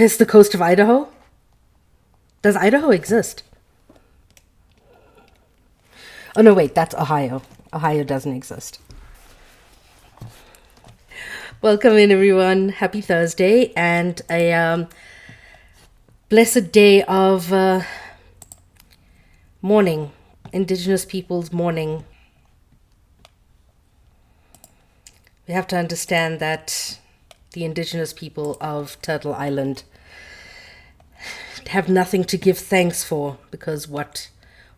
Where's the coast of Idaho? Does Idaho exist? Oh, no, wait, that's Ohio. Ohio doesn't exist. Welcome in, everyone. Happy Thursday and a blessed day of mourning, Indigenous peoples mourning. We have to understand that the Indigenous people of Turtle Island have nothing to give thanks for, because what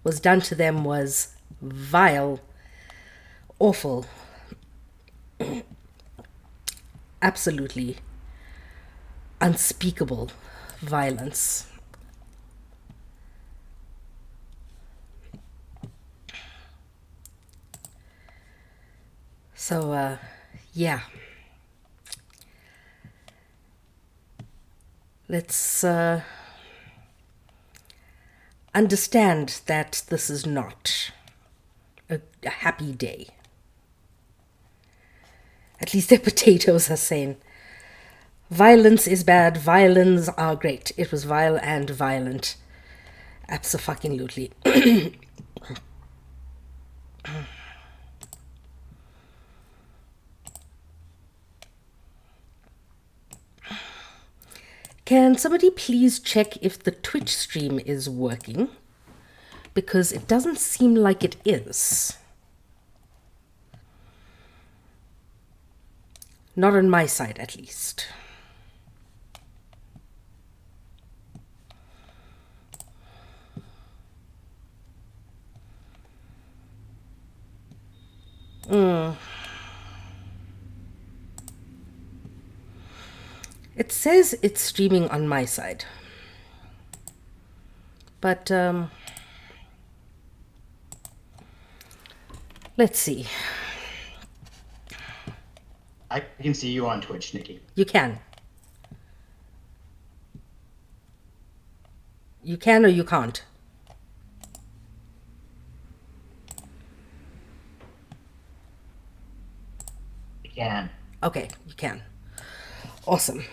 was done to them was vile, awful, absolutely unspeakable violence. So, yeah. Let's understand that this is not a happy day. At least their potatoes are saying. Violence is bad, violence are great. It was vile and violent. Abso-fucking-lutely. Can somebody please check if the Twitch stream is working? Because it doesn't seem like it is. Not on my side, at least. It says it's streaming on my side. But, let's see. I can see you on Twitch, Nikki. You can. You can or you can't? I can. Okay, you can. Awesome.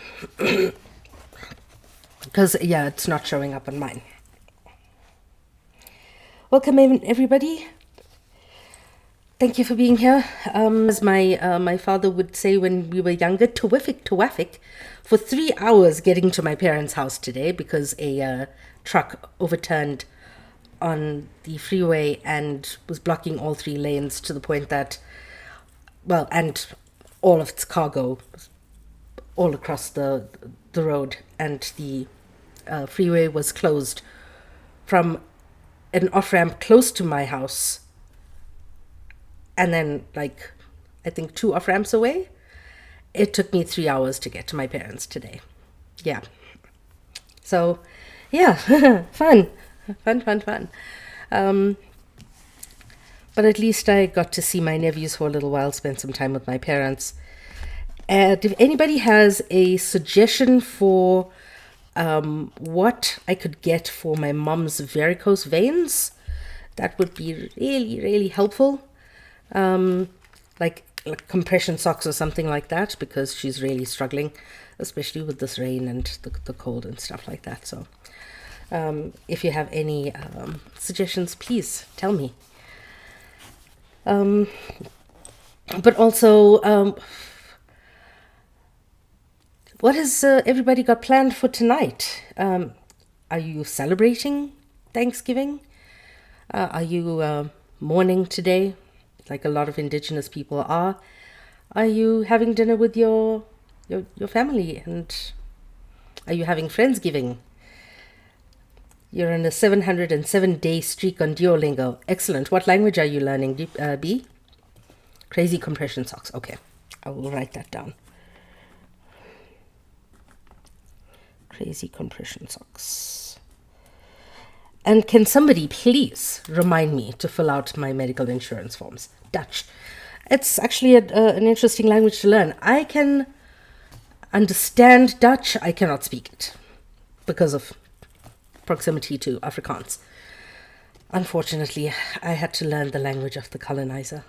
Because, yeah, it's not showing up on mine. Welcome, everybody. Thank you for being here. As my father would say when we were younger, terrific, for 3 hours getting to my parents' house today because a truck overturned on the freeway and was blocking all 3 lanes to the point that, well, and all of its cargo all across the road, and the freeway was closed from an off-ramp close to my house and then, like, I think 2 off-ramps away. It took me 3 hours to get to my parents today. Yeah. So, yeah, fun. But at least I got to see my nephews for a little while, spend some time with my parents. And if anybody has a suggestion for what I could get for my mom's varicose veins, that would be really, really helpful. Like compression socks or something like that, because she's really struggling, especially with this rain and the cold and stuff like that. So if you have any suggestions, please tell me. But also, what has everybody got planned for tonight? Are you celebrating Thanksgiving? Are you mourning today, like a lot of Indigenous people are? Are you having dinner with your family? And are you having Friendsgiving? You're on a 707-day streak on Duolingo. Excellent. What language are you learning, B? Crazy compression socks. Okay, I will write that down. Crazy compression socks. And can somebody please remind me to fill out my medical insurance forms? Dutch. It's actually an interesting language to learn. I can understand Dutch. I cannot speak it because of proximity to Afrikaans. Unfortunately, I had to learn the language of the colonizer.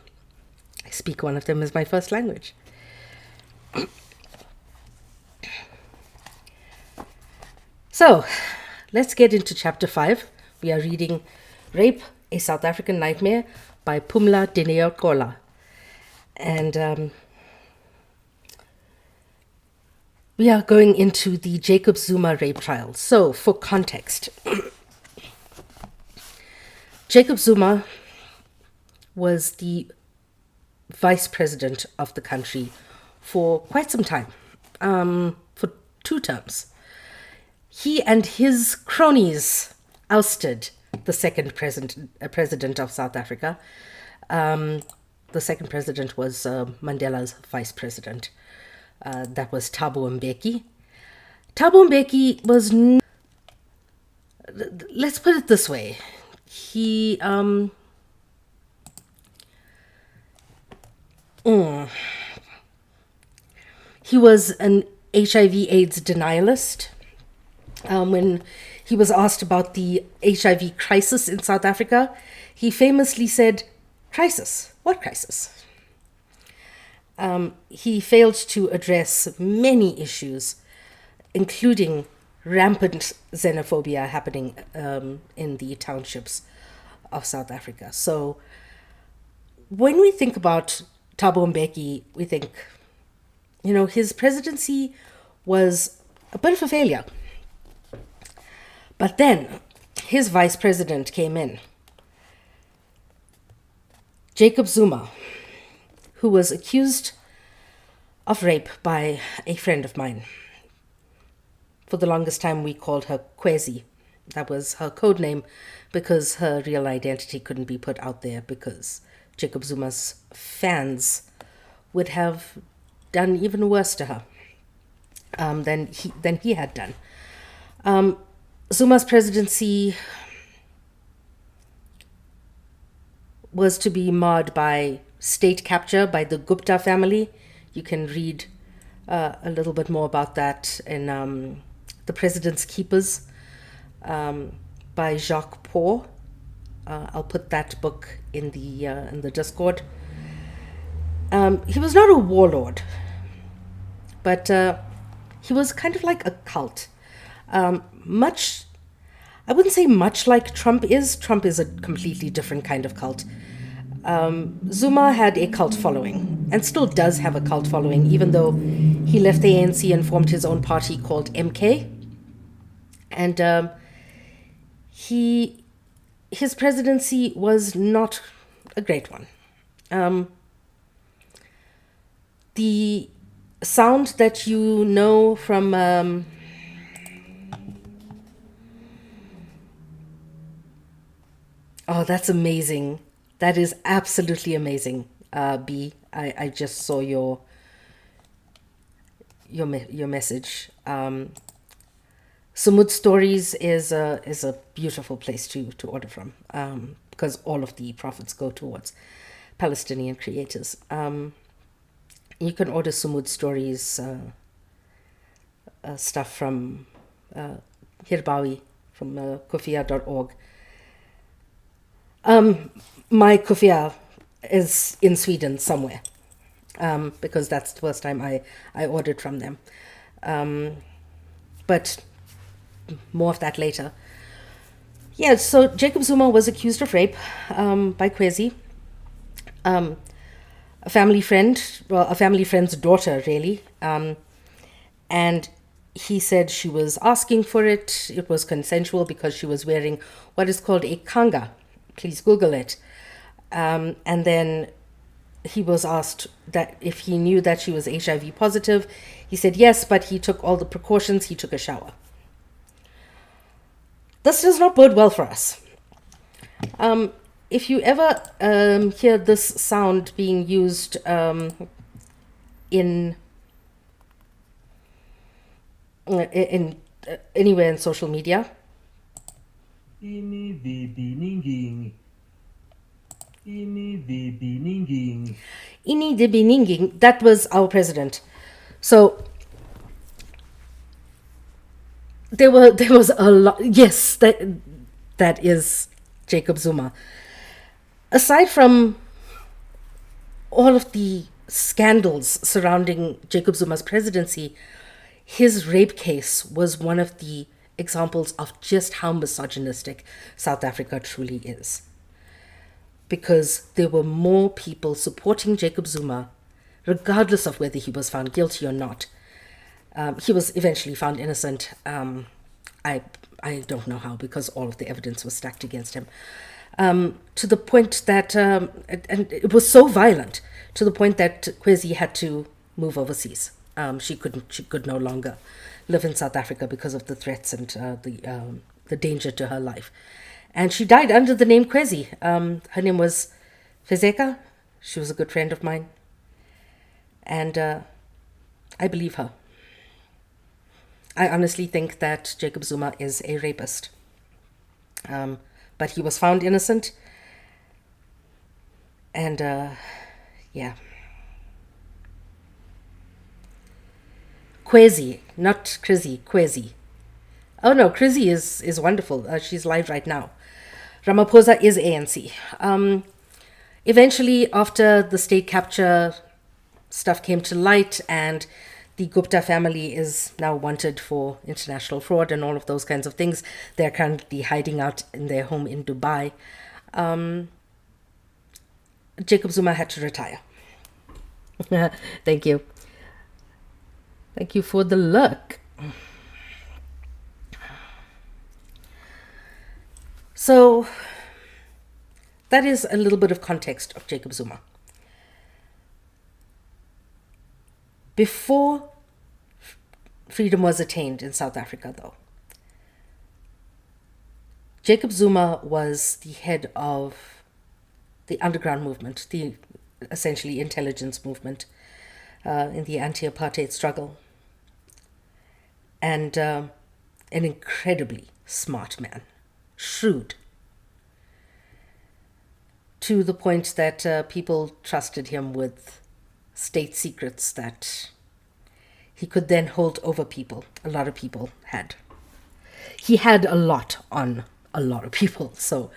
I speak one of them as my first language. So, let's get into chapter 5. We are reading Rape, a South African Nightmare by Pumla Dineo Gqola. And we are going into the Jacob Zuma rape trial. So, for context, Jacob Zuma was the vice president of the country for quite some time, for 2 terms. He and his cronies ousted the second president of South Africa. The second president was Mandela's vice president. That was Thabo Mbeki. Thabo Mbeki was, let's put it this way, he was an HIV/AIDS denialist. When he was asked about the HIV crisis in South Africa, he famously said, "Crisis? What crisis?" He failed to address many issues, including rampant xenophobia happening in the townships of South Africa. So when we think about Thabo Mbeki, we think, his presidency was a bit of a failure. But then his vice president came in, Jacob Zuma, who was accused of rape by a friend of mine. For the longest time, we called her Kwezi. That was her code name because her real identity couldn't be put out there because Jacob Zuma's fans would have done even worse to her than he had done. Zuma's presidency was to be marred by state capture by the Gupta family. You can read a little bit more about that in The President's Keepers by Jacques Paul. I'll put that book in the Discord. He was not a warlord, but he was kind of like a cult. I wouldn't say much like Trump is. Trump is a completely different kind of cult. Zuma had a cult following and still does have a cult following, even though he left the ANC and formed his own party called MK. And his presidency was not a great one. The sound that you know from oh, that's amazing. That is absolutely amazing, B. I just saw your message. Sumud Stories is a beautiful place to order from because all of the profits go towards Palestinian creators. You can order Sumud Stories stuff from Hirbawi, from kufia.org. My kufia is in Sweden somewhere because that's the first time I ordered from them. But more of that later. Yeah, so Jacob Zuma was accused of rape by Kwezi, a family friend's daughter, really. And he said she was asking for it. It was consensual because she was wearing what is called a kanga. Please Google it. And then he was asked that if he knew that she was HIV positive. He said yes, but he took all the precautions. He took a shower. This does not bode well for us. If you ever hear this sound being used in anywhere in social media, Ini Dibi Ninging, that was our president. So there was a lot. Yes, that is Jacob Zuma. Aside from all of the scandals surrounding Jacob Zuma's presidency, his rape case was one of the examples of just how misogynistic South Africa truly is. Because there were more people supporting Jacob Zuma, regardless of whether he was found guilty or not. He was eventually found innocent. I don't know how, because all of the evidence was stacked against him. To the point that, and it was so violent, to the point that Kwezi had to move overseas. She could no longer live in South Africa because of the threats and the danger to her life. And she died under the name Kwezi. Her name was Fezeka. She was a good friend of mine. And I believe her. I honestly think that Jacob Zuma is a rapist. But he was found innocent. And, yeah. Kwezi, not Krizzy, Kwezi. Oh no, Krizzy is wonderful. She's live right now. Ramaphosa is ANC. Eventually, after the state capture stuff came to light and the Gupta family is now wanted for international fraud and all of those kinds of things, they're currently hiding out in their home in Dubai. Jacob Zuma had to retire. Thank you. Thank you for the look. So that is a little bit of context of Jacob Zuma. Before freedom was attained in South Africa, though, Jacob Zuma was the head of the underground movement, the essentially intelligence movement in the anti-apartheid struggle, and an incredibly smart man. Shrewd, to the point that people trusted him with state secrets that he could then hold over people. A lot of people had. He had a lot on a lot of people, so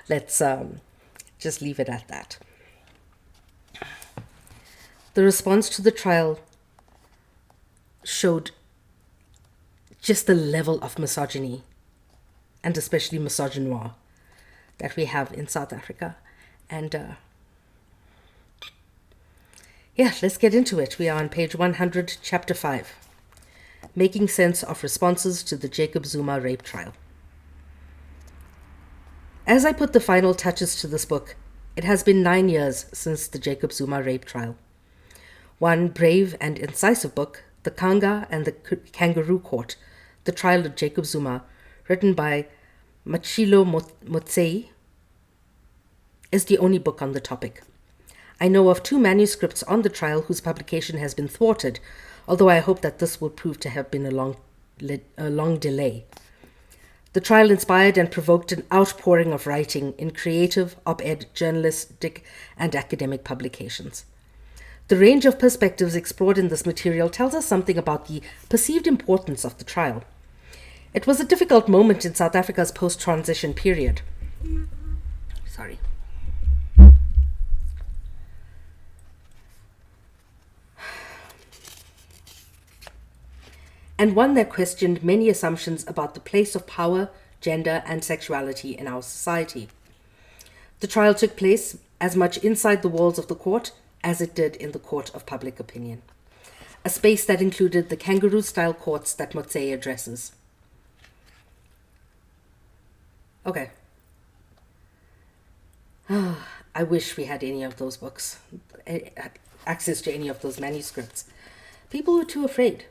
let's just leave it at that. The response to the trial showed just the level of misogyny, and especially misogynoir, that we have in South Africa. And yeah, let's get into it. We are on page 100, chapter 5. Making sense of responses to the Jacob Zuma rape trial. As I put the final touches to this book, it has been 9 years since the Jacob Zuma rape trial. One brave and incisive book, The Kanga and the Kangaroo Court, The Trial of Jacob Zuma, written by Machilo Motsei, is the only book on the topic. I know of 2 manuscripts on the trial whose publication has been thwarted, although I hope that this will prove to have been a long delay. The trial inspired and provoked an outpouring of writing in creative, op-ed, journalistic, and academic publications. The range of perspectives explored in this material tells us something about the perceived importance of the trial. It was a difficult moment in South Africa's post-transition period. Sorry. And one that questioned many assumptions about the place of power, gender, and sexuality in our society. The trial took place as much inside the walls of the court as it did in the court of public opinion, a space that included the kangaroo-style courts that Motsei addresses. Okay. I wish we had any of those books, access to any of those manuscripts. People were too afraid,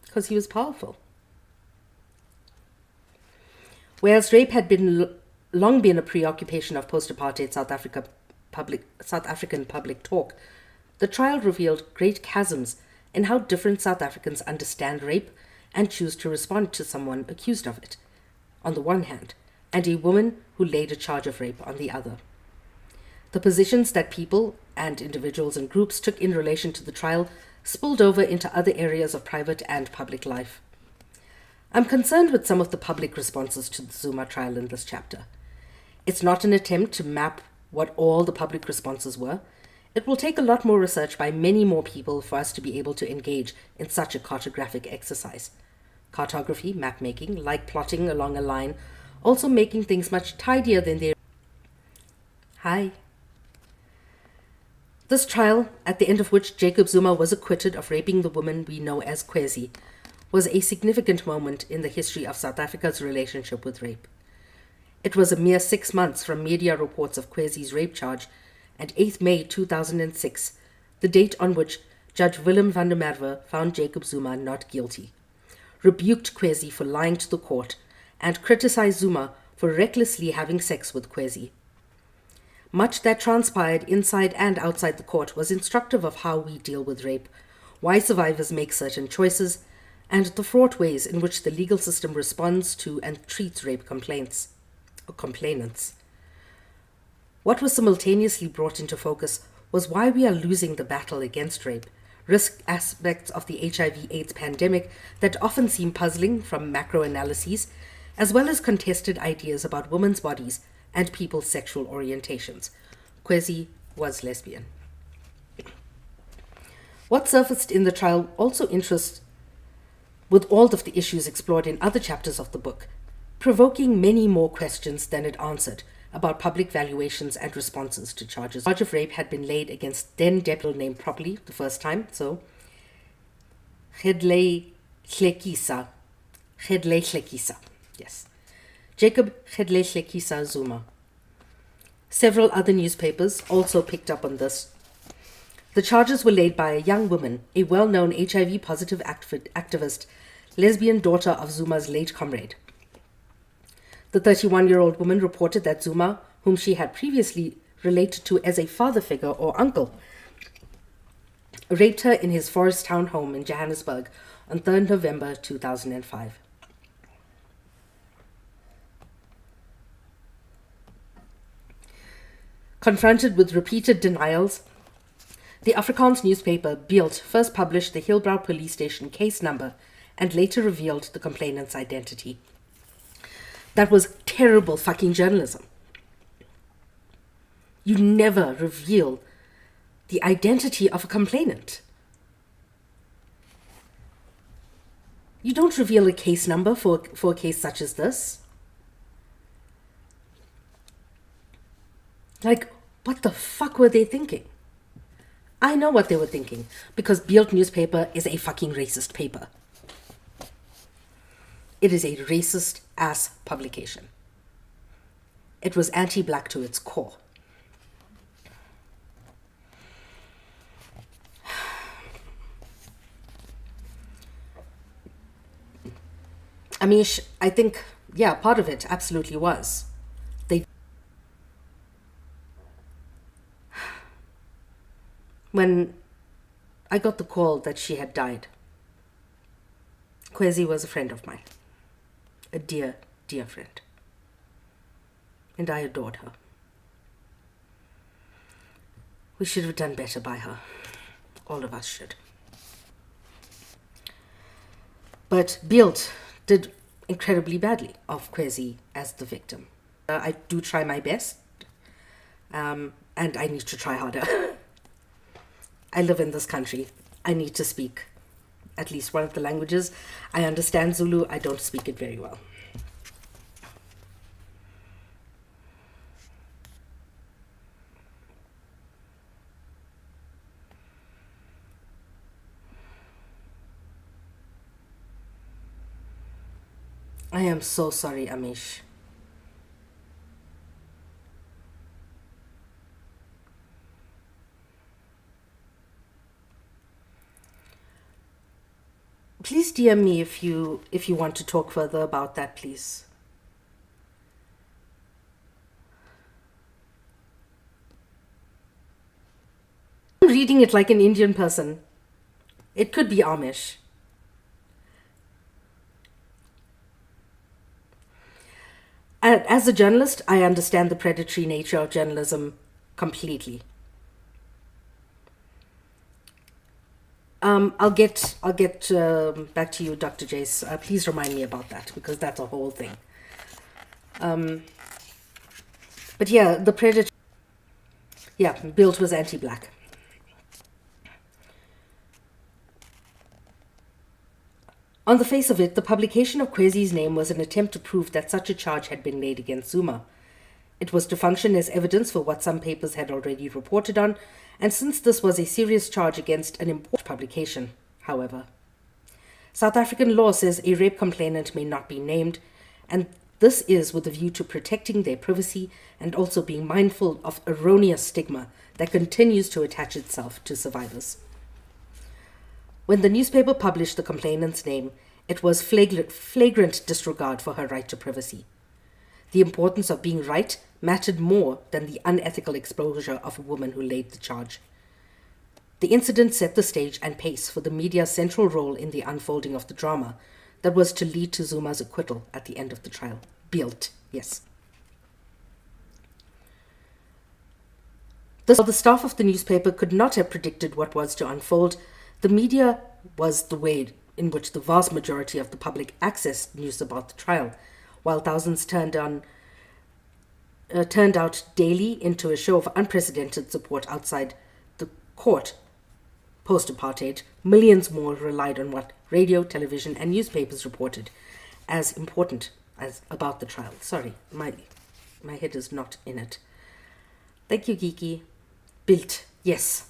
because he was powerful. Whereas rape had long been a preoccupation of post-apartheid South African public talk, the trial revealed great chasms in how different South Africans understand rape and choose to respond to someone accused of it, on the one hand, and a woman who laid a charge of rape on the other. The positions that people and individuals and groups took in relation to the trial spilled over into other areas of private and public life. I'm concerned with some of the public responses to the Zuma trial in this chapter. It's not an attempt to map what all the public responses were. It will take a lot more research by many more people for us to be able to engage in such a cartographic exercise. cartography, map making, like plotting along a line, also making things much tidier than they. Hi. This trial, at the end of which Jacob Zuma was acquitted of raping the woman we know as Kwezi, was a significant moment in the history of South Africa's relationship with rape. It was a mere 6 months from media reports of Kwezi's rape charge, and 8th May 2006, the date on which Judge Willem van der Merwe found Jacob Zuma not guilty, rebuked Kwezi for lying to the court, and criticized Zuma for recklessly having sex with Kwezi. Much that transpired inside and outside the court was instructive of how we deal with rape, why survivors make certain choices, and the fraught ways in which the legal system responds to and treats rape complainants. What was simultaneously brought into focus was why we are losing the battle against rape, risk aspects of the HIV/AIDS pandemic that often seem puzzling from macro analyses, as well as contested ideas about women's bodies and people's sexual orientations. Kwezi was lesbian. What surfaced in the trial also interests with all of the issues explored in other chapters of the book, provoking many more questions than it answered about public valuations and responses to charges. The charge of rape had been laid against then deputy named properly the first time, so Gedley Hlekisa. Yes. Jacob Gedley Hlekisa Zuma. Several other newspapers also picked up on this. The charges were laid by a young woman, a well-known HIV-positive activist, lesbian daughter of Zuma's late comrade. The 31-year-old woman reported that Zuma, whom she had previously related to as a father figure or uncle, raped her in his Forest Town home in Johannesburg on 3rd November 2005. Confronted with repeated denials, the Afrikaans newspaper Beeld first published the Hillbrow police station case number and later revealed the complainant's identity. That was terrible fucking journalism. You never reveal the identity of a complainant. You don't reveal a case number for a case such as this. Like, what the fuck were they thinking? I know what they were thinking, because Beeld newspaper is a fucking racist paper. It is a racist-ass publication. It was anti-black to its core. Amish, I think, yeah, part of it absolutely was. When I got the call that she had died, Kwezi was a friend of mine. A dear, dear friend. And I adored her. We should have done better by her. All of us should. But Beeld did incredibly badly of Kwezi as the victim. I do try my best, and I need to try harder. I live in this country. I need to speak at least one of the languages. I understand Zulu. I don't speak it very well. I am so sorry, Amish. Please DM me if you want to talk further about that, please. I'm reading it like an Indian person. It could be Amish. As a journalist, I understand the predatory nature of journalism completely. I'll get back to you, Dr. Jace. Please remind me about that, because that's a whole thing. But yeah, the predator. Yeah, Beeld was anti-black. On the face of it, the publication of Kwesi's name was an attempt to prove that such a charge had been made against Zuma. It was to function as evidence for what some papers had already reported on, and since this was a serious charge against an important publication, however. South African law says a rape complainant may not be named, and this is with a view to protecting their privacy and also being mindful of erroneous stigma that continues to attach itself to survivors. When the newspaper published the complainant's name, it was flagrant disregard for her right to privacy. The importance of being right mattered more than the unethical exposure of a woman who laid the charge. The incident set the stage and pace for the media's central role in the unfolding of the drama that was to lead to Zuma's acquittal at the end of the trial. Built, yes. While the staff of the newspaper could not have predicted what was to unfold, the media was the way in which the vast majority of the public accessed news about the trial, while thousands turned out daily into a show of unprecedented support outside the court. Post-apartheid, millions more relied on what radio, television, and newspapers reported as important as about the trial. Sorry, my head is not in it. Thank you, Geeky. Built, yes.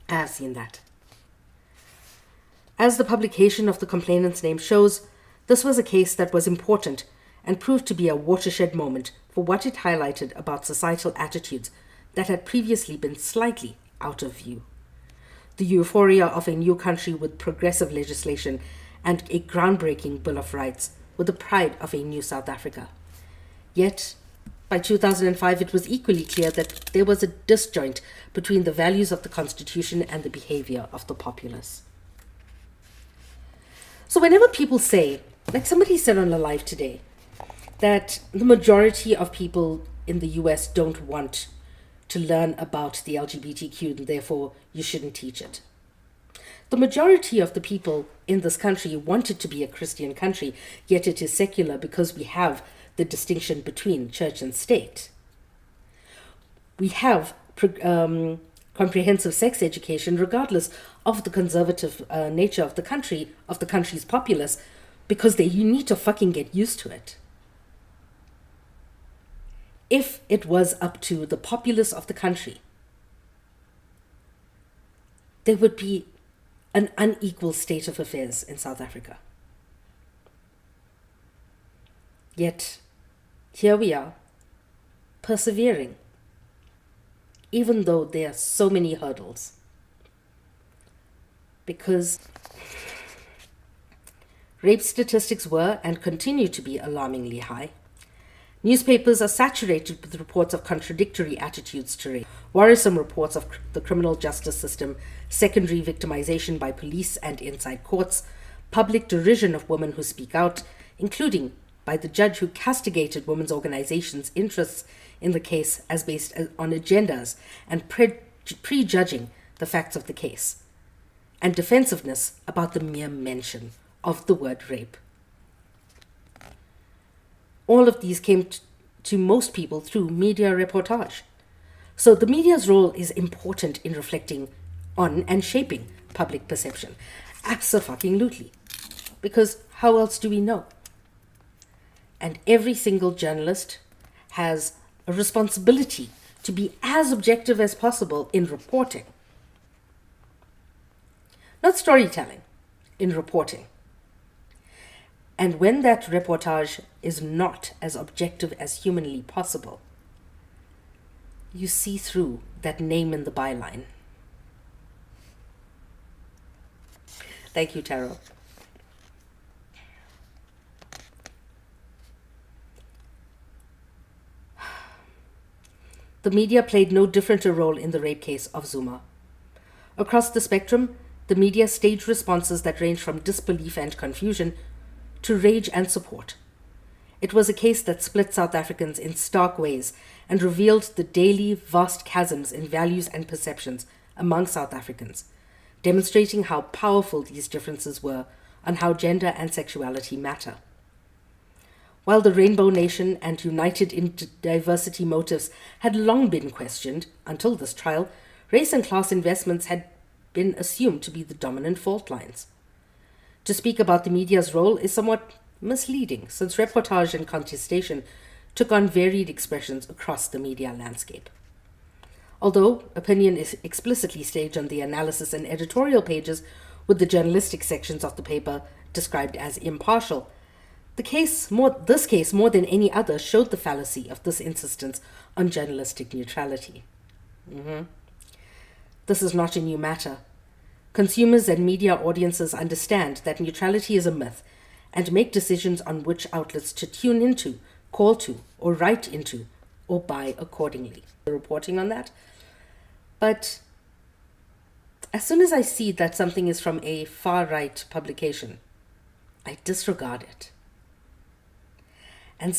I have seen that. As the publication of the complainant's name shows, this was a case that was important and proved to be a watershed moment for what it highlighted about societal attitudes that had previously been slightly out of view. The euphoria of a new country with progressive legislation and a groundbreaking Bill of Rights with the pride of a new South Africa. Yet, by 2005, it was equally clear that there was a disjoint between the values of the Constitution and the behavior of the populace. So whenever people say, like somebody said on the live today, that the majority of people in the US don't want to learn about the LGBTQ and therefore you shouldn't teach it. The majority of the people in this country want it to be a Christian country, yet it is secular because we have the distinction between church and state. We have comprehensive sex education regardless of the conservative nature of the country's populace, because you need to fucking get used to it. If it was up to the populace of the country, there would be an unequal state of affairs in South Africa. Yet, here we are, persevering, even though there are so many hurdles. Because rape statistics were and continue to be alarmingly high. Newspapers are saturated with reports of contradictory attitudes to rape, worrisome reports of the criminal justice system, secondary victimization by police and inside courts, public derision of women who speak out, including by the judge who castigated women's organizations' interests in the case as based on agendas and prejudging the facts of the case, and defensiveness about the mere mention of the word rape. All of these came to most people through media reportage. So the media's role is important in reflecting on and shaping public perception. Abso-fucking-lutely. Because how else do we know? And every single journalist has a responsibility to be as objective as possible in reporting. Not storytelling, in reporting. And when that reportage is not as objective as humanly possible, you see through that name in the byline. Thank you, Taro. The media played no different a role in the rape case of Zuma. Across the spectrum, the media staged responses that ranged from disbelief and confusion to rage and support. It was a case that split South Africans in stark ways and revealed the daily vast chasms in values and perceptions among South Africans, demonstrating how powerful these differences were on how gender and sexuality matter. While the Rainbow Nation and united in diversity motives had long been questioned until this trial, race and class investments had been assumed to be the dominant fault lines. to speak about the media's role is somewhat misleading, since reportage and contestation took on varied expressions across the media landscape. Although opinion is explicitly staged on the analysis and editorial pages, with the journalistic sections of the paper described as impartial, this case, more than any other, showed the fallacy of this insistence on journalistic neutrality. This is not a new matter. Consumers and media audiences understand that neutrality is a myth and make decisions on which outlets to tune into, call to, or write into, or buy accordingly. Reporting on that. But as soon as I see that something is from a far-right publication, I disregard it. And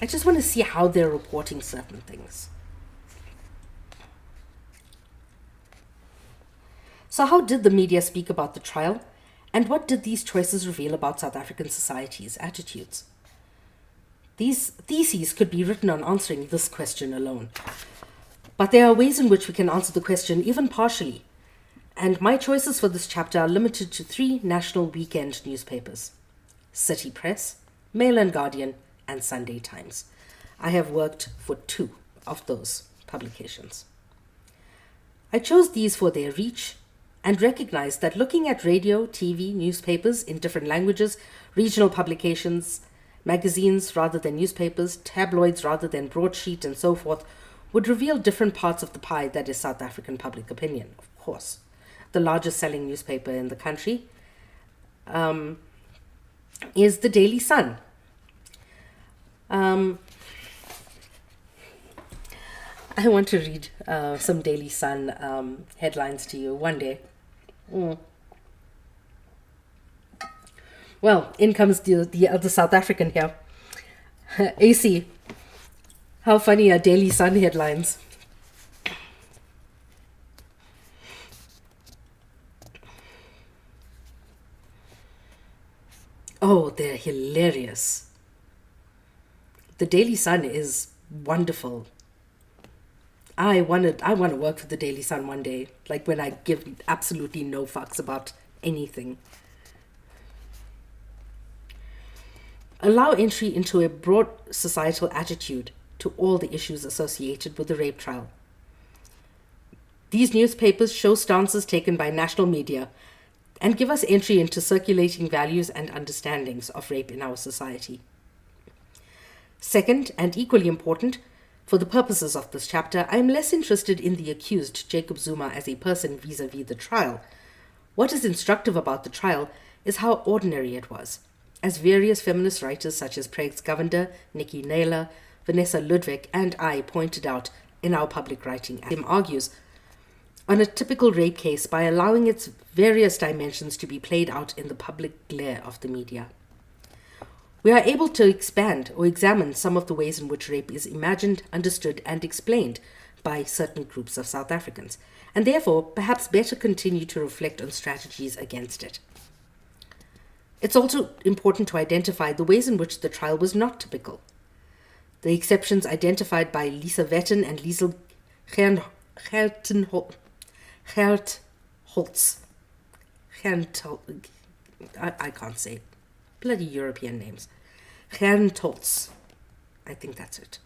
I just want to see how they're reporting certain things. So how did the media speak about the trial, and what did these choices reveal about South African society's attitudes? These theses could be written on answering this question alone. But there are ways in which we can answer the question even partially, and my choices for this chapter are limited to 3 national weekend newspapers: City Press, Mail and Guardian, and Sunday Times. I have worked for 2 of those publications. I chose these for their reach and recognized that looking at radio, TV, newspapers in different languages, regional publications, magazines rather than newspapers, tabloids rather than broadsheet, and so forth, would reveal different parts of the pie that is South African public opinion, of course. The largest selling newspaper in the country is the Daily Sun. I want to read some Daily Sun headlines to you one day. Well, in comes the other South African here. AC, how funny are Daily Sun headlines? Oh, they're hilarious. The Daily Sun is wonderful. I want to work for the Daily Sun one day, like when I give absolutely no fucks about anything. Allow entry into a broad societal attitude to all the issues associated with the rape trial. These newspapers show stances taken by national media and give us entry into circulating values and understandings of rape in our society. Second, and equally important, for the purposes of this chapter, I am less interested in the accused, Jacob Zuma, as a person vis-a-vis the trial. What is instructive about the trial is how ordinary it was, as various feminist writers such as Pregs Govender, Nikki Naylor, Vanessa Ludwig, and I pointed out in our public writing. Tim argues on a typical rape case by allowing its various dimensions to be played out in the public glare of the media. We are able to expand or examine some of the ways in which rape is imagined, understood, and explained by certain groups of South Africans, and therefore perhaps better continue to reflect on strategies against it. It's also important to identify the ways in which the trial was not typical. The exceptions identified by Lisa Vetten and Liesel Geertholz. I can't say it. Bloody European names. Geertholz. I think that's it.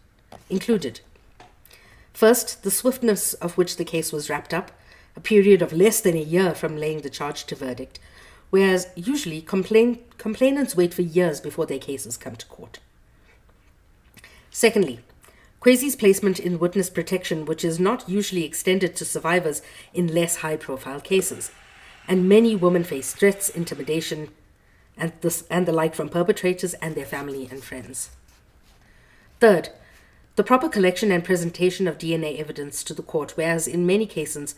Included. First, the swiftness of which the case was wrapped up, a period of less than a year from laying the charge to verdict, whereas usually complainants wait for years before their cases come to court. Secondly, Kwesi's placement in witness protection, which is not usually extended to survivors in less high-profile cases, and many women face threats, intimidation, and the like from perpetrators and their family and friends. Third, the proper collection and presentation of DNA evidence to the court, whereas in many cases,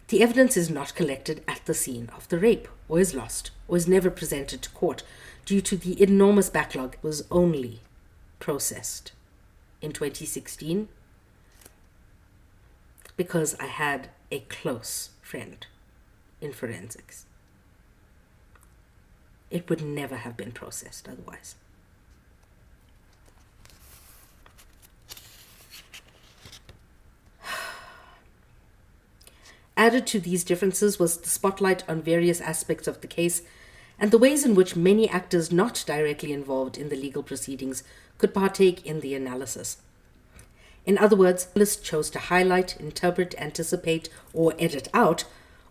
the evidence is not collected at the scene of the rape, or is lost, or is never presented to court due to the enormous backlog was only processed in 2016 because I had a close friend in forensics. It would never have been processed otherwise. Added to these differences was the spotlight on various aspects of the case and the ways in which many actors not directly involved in the legal proceedings could partake in the analysis. In other words, journalists chose to highlight, interpret, anticipate, or edit out,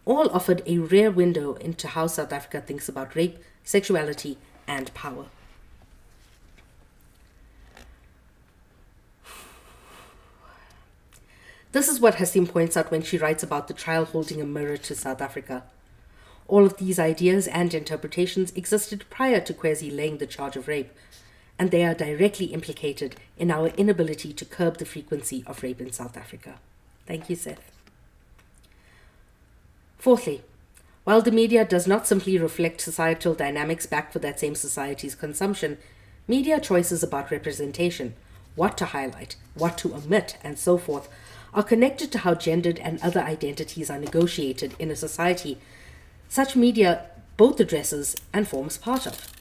all offered a rare window into how South Africa thinks about rape, sexuality, and power. This is what Hasim points out when she writes about the trial holding a mirror to South Africa. All of these ideas and interpretations existed prior to Kwesi laying the charge of rape, and they are directly implicated in our inability to curb the frequency of rape in South Africa. Thank you, Seth. Fourthly, while the media does not simply reflect societal dynamics back for that same society's consumption, media choices about representation, what to highlight, what to omit, and so forth, are connected to how gendered and other identities are negotiated in a society such media both addresses and forms part of.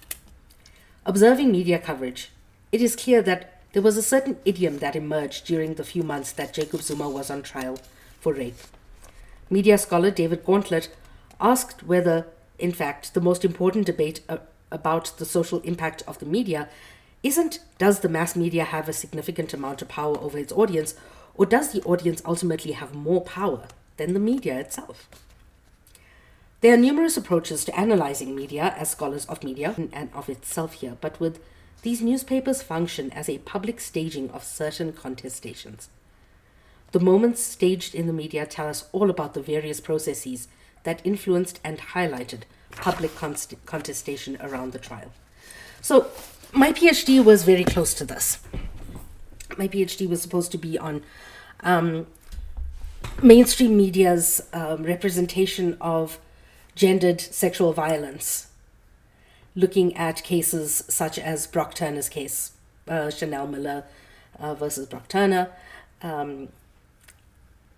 Observing media coverage, it is clear that there was a certain idiom that emerged during the few months that Jacob Zuma was on trial for rape. Media scholar David Gauntlet asked whether, in fact, the most important debate about the social impact of the media isn't does the mass media have a significant amount of power over its audience, or does the audience ultimately have more power than the media itself? There are numerous approaches to analyzing media as scholars of media and of itself here, but with these newspapers function as a public staging of certain contestations. The moments staged in the media tell us all about the various processes that influenced and highlighted public contestation around the trial. So my PhD was very close to this. My PhD was supposed to be on mainstream media's representation of gendered sexual violence, looking at cases such as Brock Turner's case, Chanel Miller versus Brock Turner,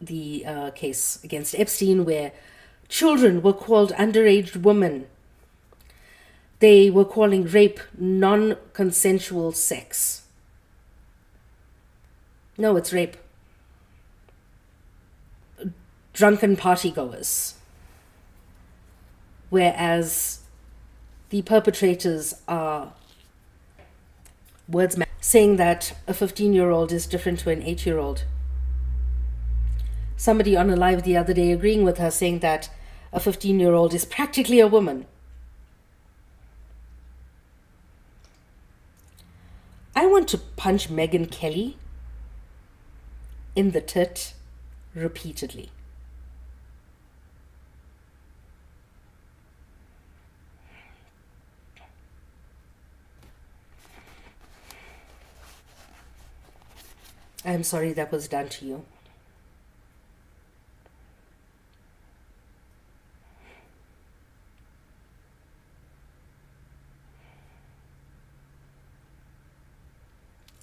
the case against Epstein, where children were called underage women. They were calling rape non-consensual sex. No, it's rape. Drunken partygoers. Whereas the perpetrators are words saying that a 15-year-old is different to an 8-year-old. Somebody on a live the other day agreeing with her, saying that a 15-year-old is practically a woman. I want to punch Megyn Kelly in the tit repeatedly. I'm sorry that was done to you.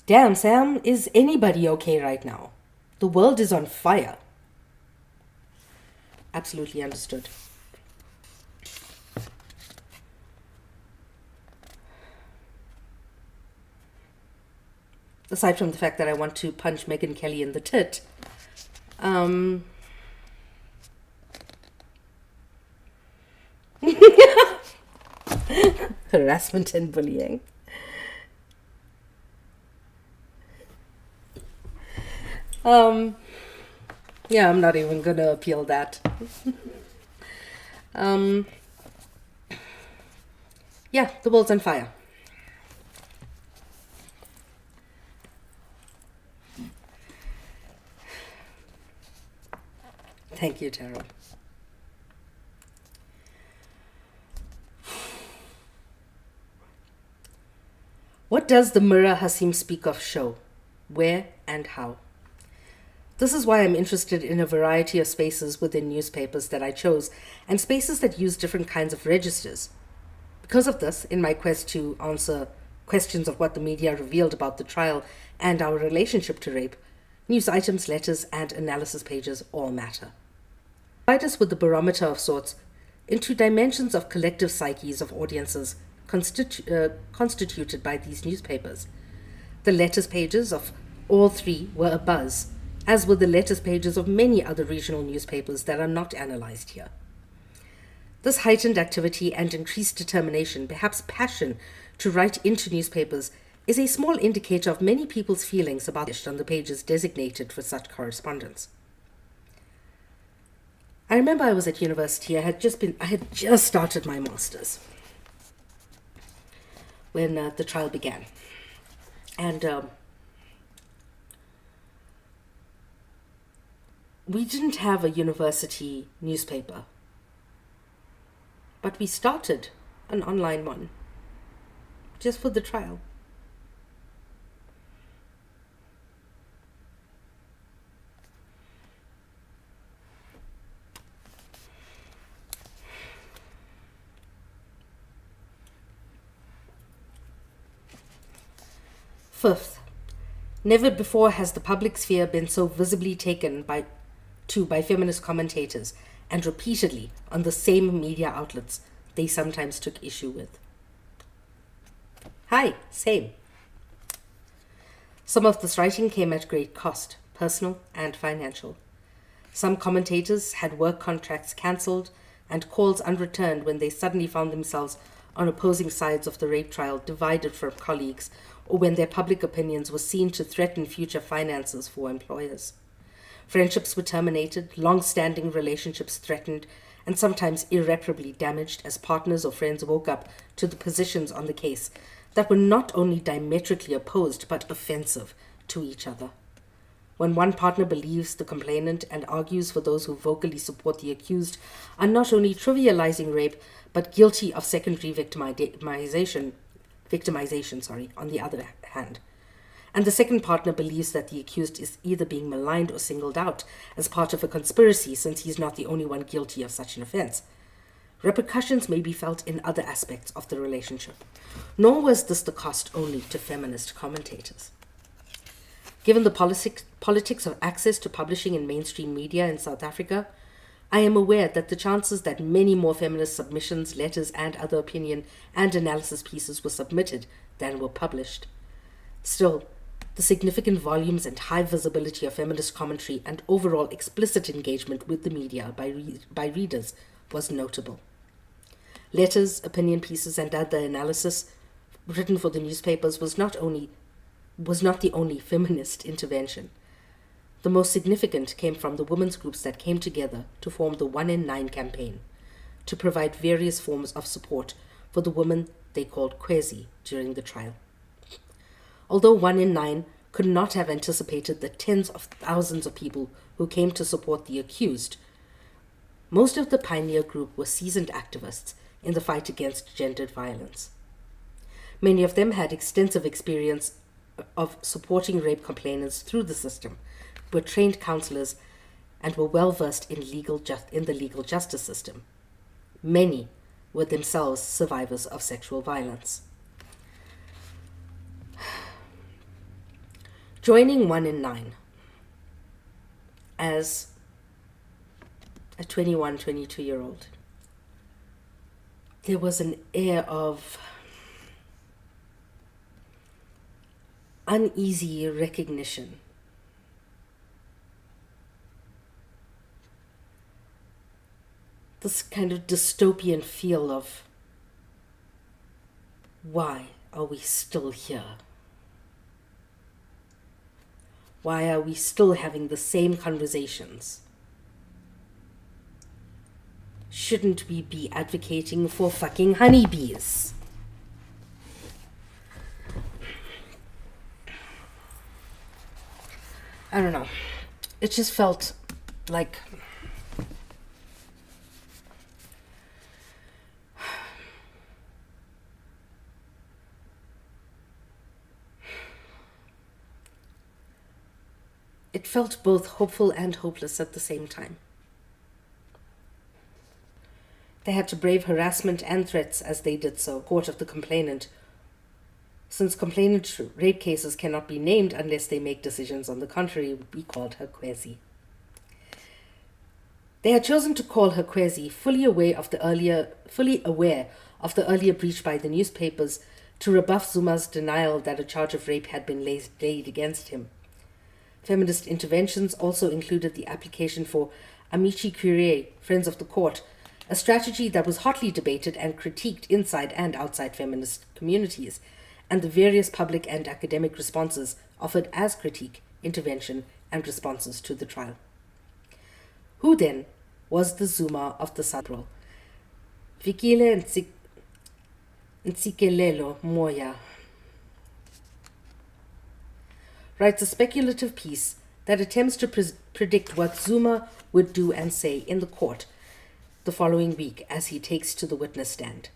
Damn, Sam, is anybody okay right now? The world is on fire. Absolutely understood. Aside from the fact that I want to punch Megyn Kelly in the tit, harassment and bullying. Yeah, I'm not even gonna appeal that. Yeah, the world's on fire. Thank you, Tara. What does the mirror Hasim speak of show? Where and how? This is why I'm interested in a variety of spaces within newspapers that I chose, and spaces that use different kinds of registers. Because of this, in my quest to answer questions of what the media revealed about the trial and our relationship to rape, news items, letters, and analysis pages all matter. Provide us with a barometer of sorts into dimensions of collective psyches of audiences constituted by these newspapers. The letters pages of all three were abuzz, as were the letters pages of many other regional newspapers that are not analyzed here. This heightened activity and increased determination, perhaps passion, to write into newspapers is a small indicator of many people's feelings about it on the pages designated for such correspondence. I remember I was at university. I had just started my master's when the trial began, and we didn't have a university newspaper, but we started an online one just for the trial. Fifth, never before has the public sphere been so visibly taken by feminist commentators, and repeatedly on the same media outlets they sometimes took issue with. Hi, same. Some of this writing came at great cost, personal and financial. Some commentators had work contracts cancelled and calls unreturned when they suddenly found themselves on opposing sides of the rape trial, divided from colleagues, or when their public opinions were seen to threaten future finances for employers. Friendships were terminated, long-standing relationships threatened, and sometimes irreparably damaged as partners or friends woke up to the positions on the case that were not only diametrically opposed but offensive to each other. When one partner believes the complainant and argues for those who vocally support the accused are not only trivializing rape but guilty of secondary victimization, on the other hand. And the second partner believes that the accused is either being maligned or singled out as part of a conspiracy, since he is not the only one guilty of such an offense. Repercussions may be felt in other aspects of the relationship. Nor was this the cost only to feminist commentators. Given the politics of access to publishing in mainstream media in South Africa, I am aware that the chances that many more feminist submissions, letters, and other opinion and analysis pieces were submitted than were published. Still, the significant volumes and high visibility of feminist commentary and overall explicit engagement with the media by readers was notable. Letters, opinion pieces, and other analysis written for the newspapers was not the only feminist intervention. The most significant came from the women's groups that came together to form the 1 in 9 campaign to provide various forms of support for the women they called Kwezi during the trial. Although 1 in 9 could not have anticipated the tens of thousands of people who came to support the accused, most of the pioneer group were seasoned activists in the fight against gendered violence. Many of them had extensive experience of supporting rape complainants through the system, were trained counselors, and were well versed in the legal justice system. Many were themselves survivors of sexual violence. Joining 1 in 9 as a 21, 22-year-old, there was an air of uneasy recognition. This kind of dystopian feel of, why are we still here? Why are we still having the same conversations? Shouldn't we be advocating for fucking honeybees? I don't know. It just felt like it felt both hopeful and hopeless at the same time. They had to brave harassment and threats as they did so, court of the complainant, since complainant rape cases cannot be named unless they make decisions on the contrary. We called her Kwezi. They had chosen to call her Kwezi, fully aware of the earlier breach by the newspapers to rebuff Zuma's denial that a charge of rape had been laid against him. Feminist interventions also included the application for amici curiae, friends of the court, a strategy that was hotly debated and critiqued inside and outside feminist communities, and the various public and academic responses offered as critique, intervention, and responses to the trial. Who then was the Zuma of the April? Fikile Ntsikelelo Moya writes a speculative piece that attempts to predict what Zuma would do and say in the court the following week as he takes to the witness stand.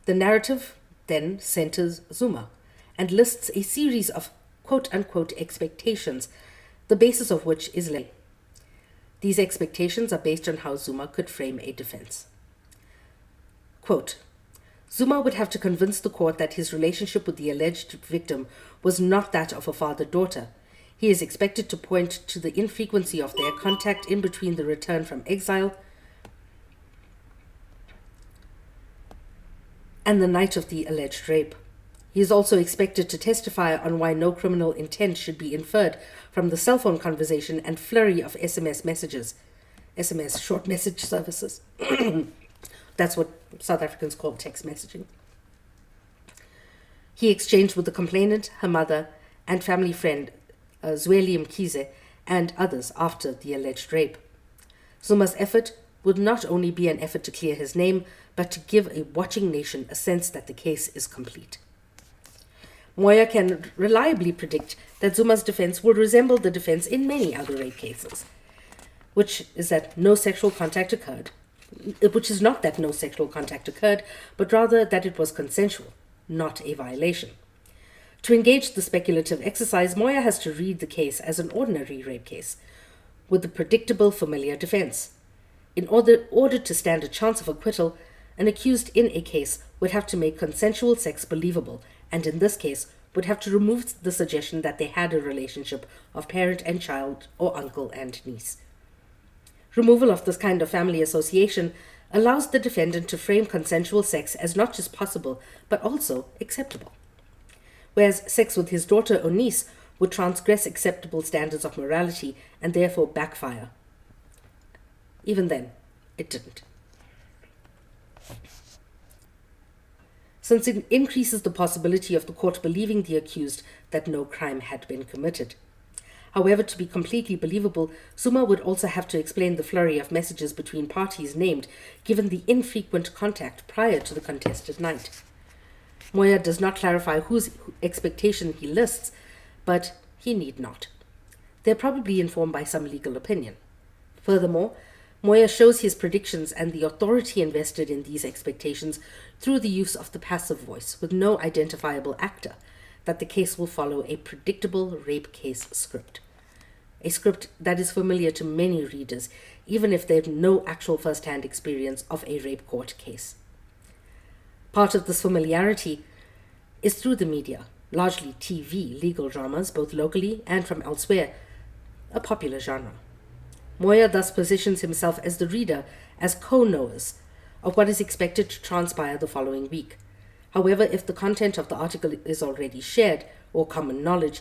The narrative then centers Zuma and lists a series of quote-unquote expectations, the basis of which is lay. These expectations are based on how Zuma could frame a defense. Quote, Zuma would have to convince the court that his relationship with the alleged victim was not that of a father-daughter. He is expected to point to the infrequency of their contact in between the return from exile and the night of the alleged rape. He is also expected to testify on why no criminal intent should be inferred from the cell phone conversation and flurry of SMS messages, SMS short message services. That's what South Africans call text messaging. He exchanged with the complainant, her mother, and family friend Zweli Mkhize and others after the alleged rape. Zuma's effort would not only be an effort to clear his name, but to give a watching nation a sense that the case is complete. Moya can reliably predict that Zuma's defense will resemble the defense in many other rape cases, which is that no sexual contact occurred, which is not that no sexual contact occurred, but rather that it was consensual, not a violation. To engage the speculative exercise, Moya has to read the case as an ordinary rape case, with the predictable familiar defense. In order to stand a chance of acquittal, an accused in a case would have to make consensual sex believable, and in this case would have to remove the suggestion that they had a relationship of parent and child or uncle and niece. Removal of this kind of family association allows the defendant to frame consensual sex as not just possible, but also acceptable. Whereas sex with his daughter or niece would transgress acceptable standards of morality and therefore backfire. Even then, it didn't. Since it increases the possibility of the court believing the accused that no crime had been committed. However, to be completely believable, Zuma would also have to explain the flurry of messages between parties named, given the infrequent contact prior to the contested night. Moya does not clarify whose expectation he lists, but he need not. They're probably informed by some legal opinion. Furthermore, Moya shows his predictions and the authority invested in these expectations through the use of the passive voice with no identifiable actor, that the case will follow a predictable rape case script. A script that is familiar to many readers, even if they have no actual first-hand experience of a rape court case. Part of this familiarity is through the media, largely TV legal dramas, both locally and from elsewhere, a popular genre. Moya thus positions himself as the reader as co-knowers of what is expected to transpire the following week. However, if the content of the article is already shared or common knowledge,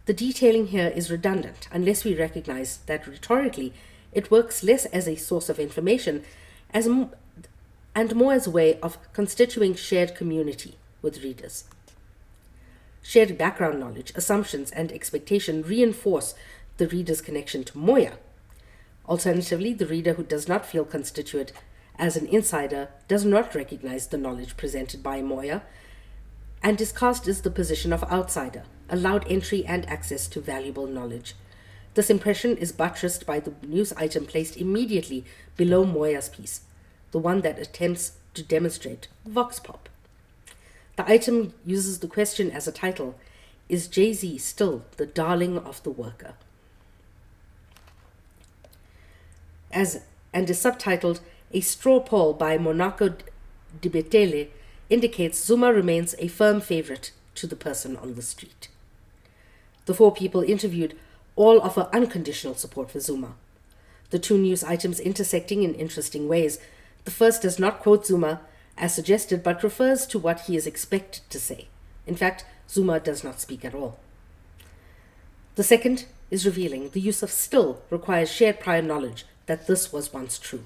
the detailing here is redundant unless we recognize that rhetorically it works less as a source of information and more as a way of constituting shared community with readers. Shared background knowledge, assumptions, and expectation reinforce the reader's connection to Moya. Alternatively, the reader who does not feel constituted as an insider does not recognize the knowledge presented by Moya and is cast as the position of outsider, allowed entry and access to valuable knowledge. This impression is buttressed by the news item placed immediately below Moya's piece, the one that attempts to demonstrate vox pop. The item uses the question as a title, "Is Jay-Z still the darling of the worker?" And is subtitled, "A straw poll by Monaco Dibetele indicates Zuma remains a firm favorite to the person on the street." The 4 people interviewed all offer unconditional support for Zuma. The 2 news items intersecting in interesting ways. The first does not quote Zuma as suggested, but refers to what he is expected to say. In fact, Zuma does not speak at all. The second is revealing. The use of still requires shared prior knowledge that this was once true.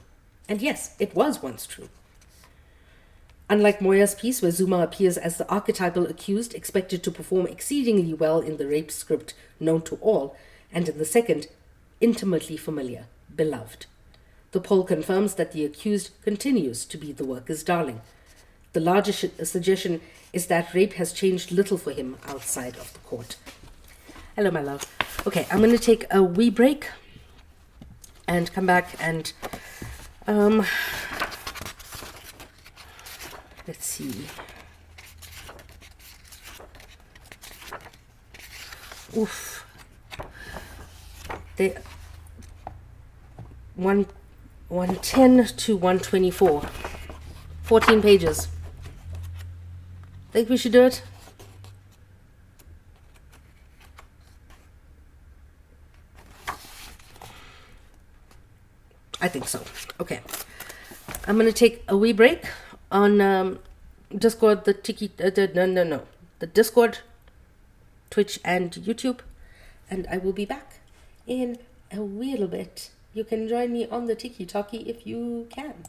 And yes, it was once true. Unlike Moya's piece, where Zuma appears as the archetypal accused expected to perform exceedingly well in the rape script known to all, and in the second, intimately familiar, beloved. The poll confirms that the accused continues to be the worker's darling. The larger suggestion is that rape has changed little for him outside of the court. Hello, my love. Okay, I'm going to take a wee break and come back and let's see. Oof. They 110 to 124. 14 pages. Think we should do it? I think so. Okay. I'm going to take a wee break on Discord, the Discord, Twitch, and YouTube. And I will be back in a little bit. You can join me on the Tiki Talkie if you can.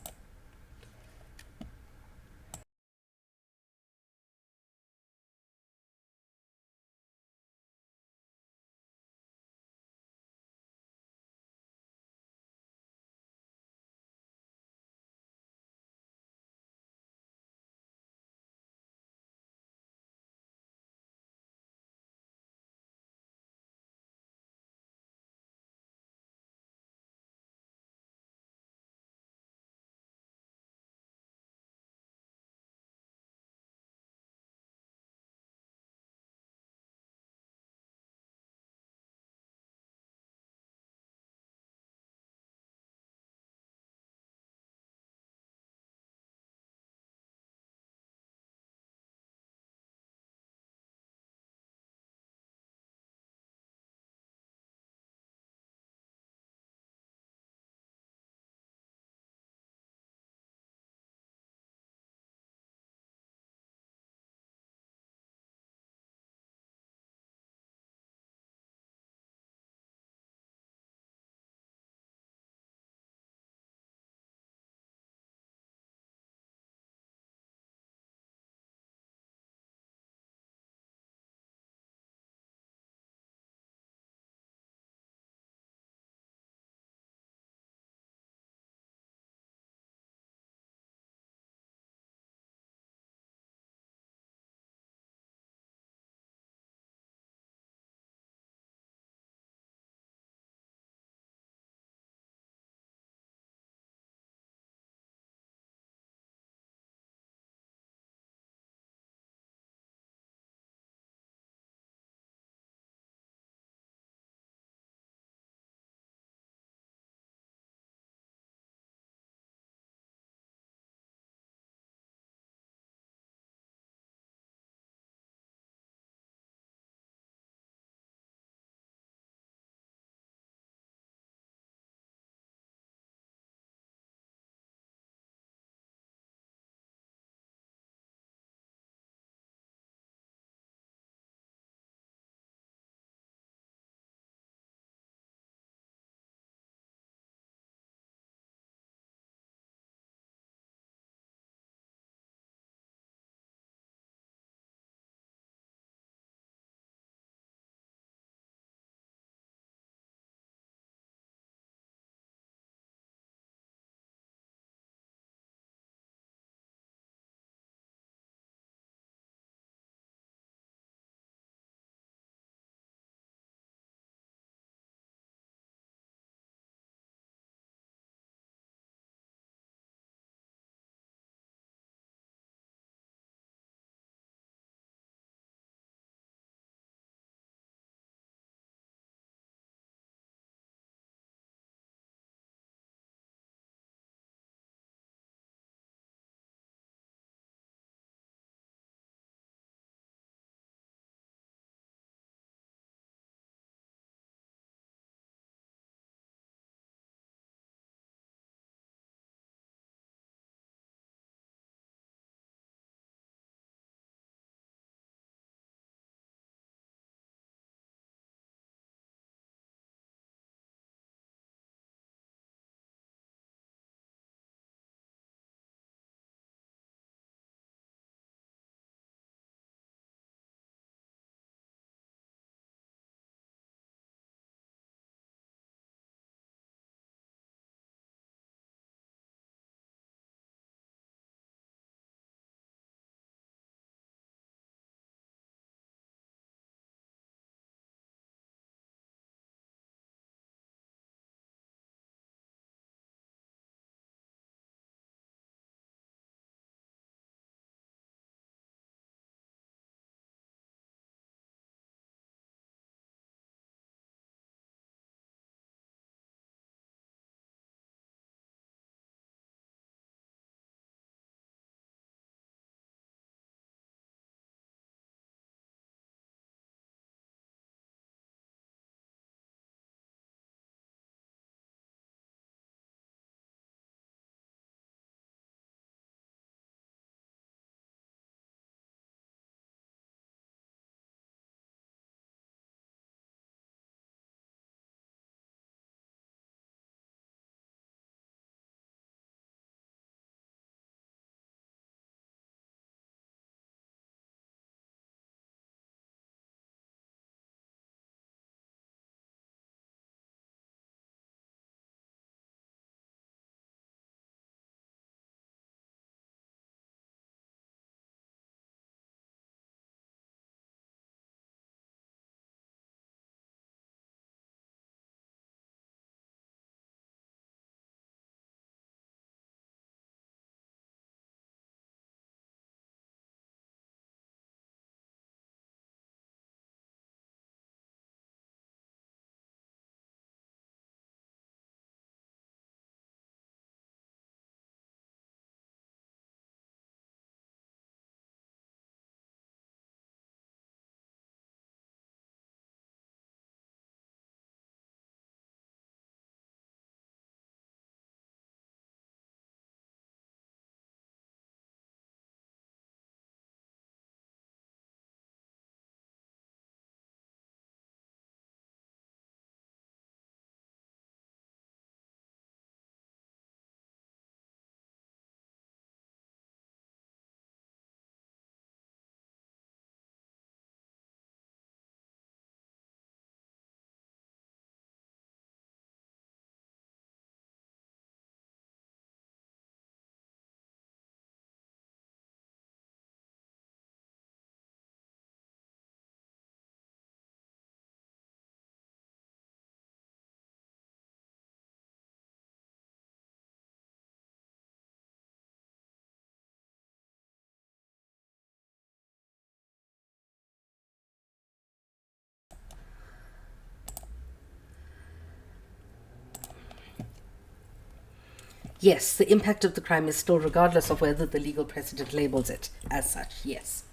Yes, the impact of the crime is still regardless of whether the legal precedent labels it as such, yes.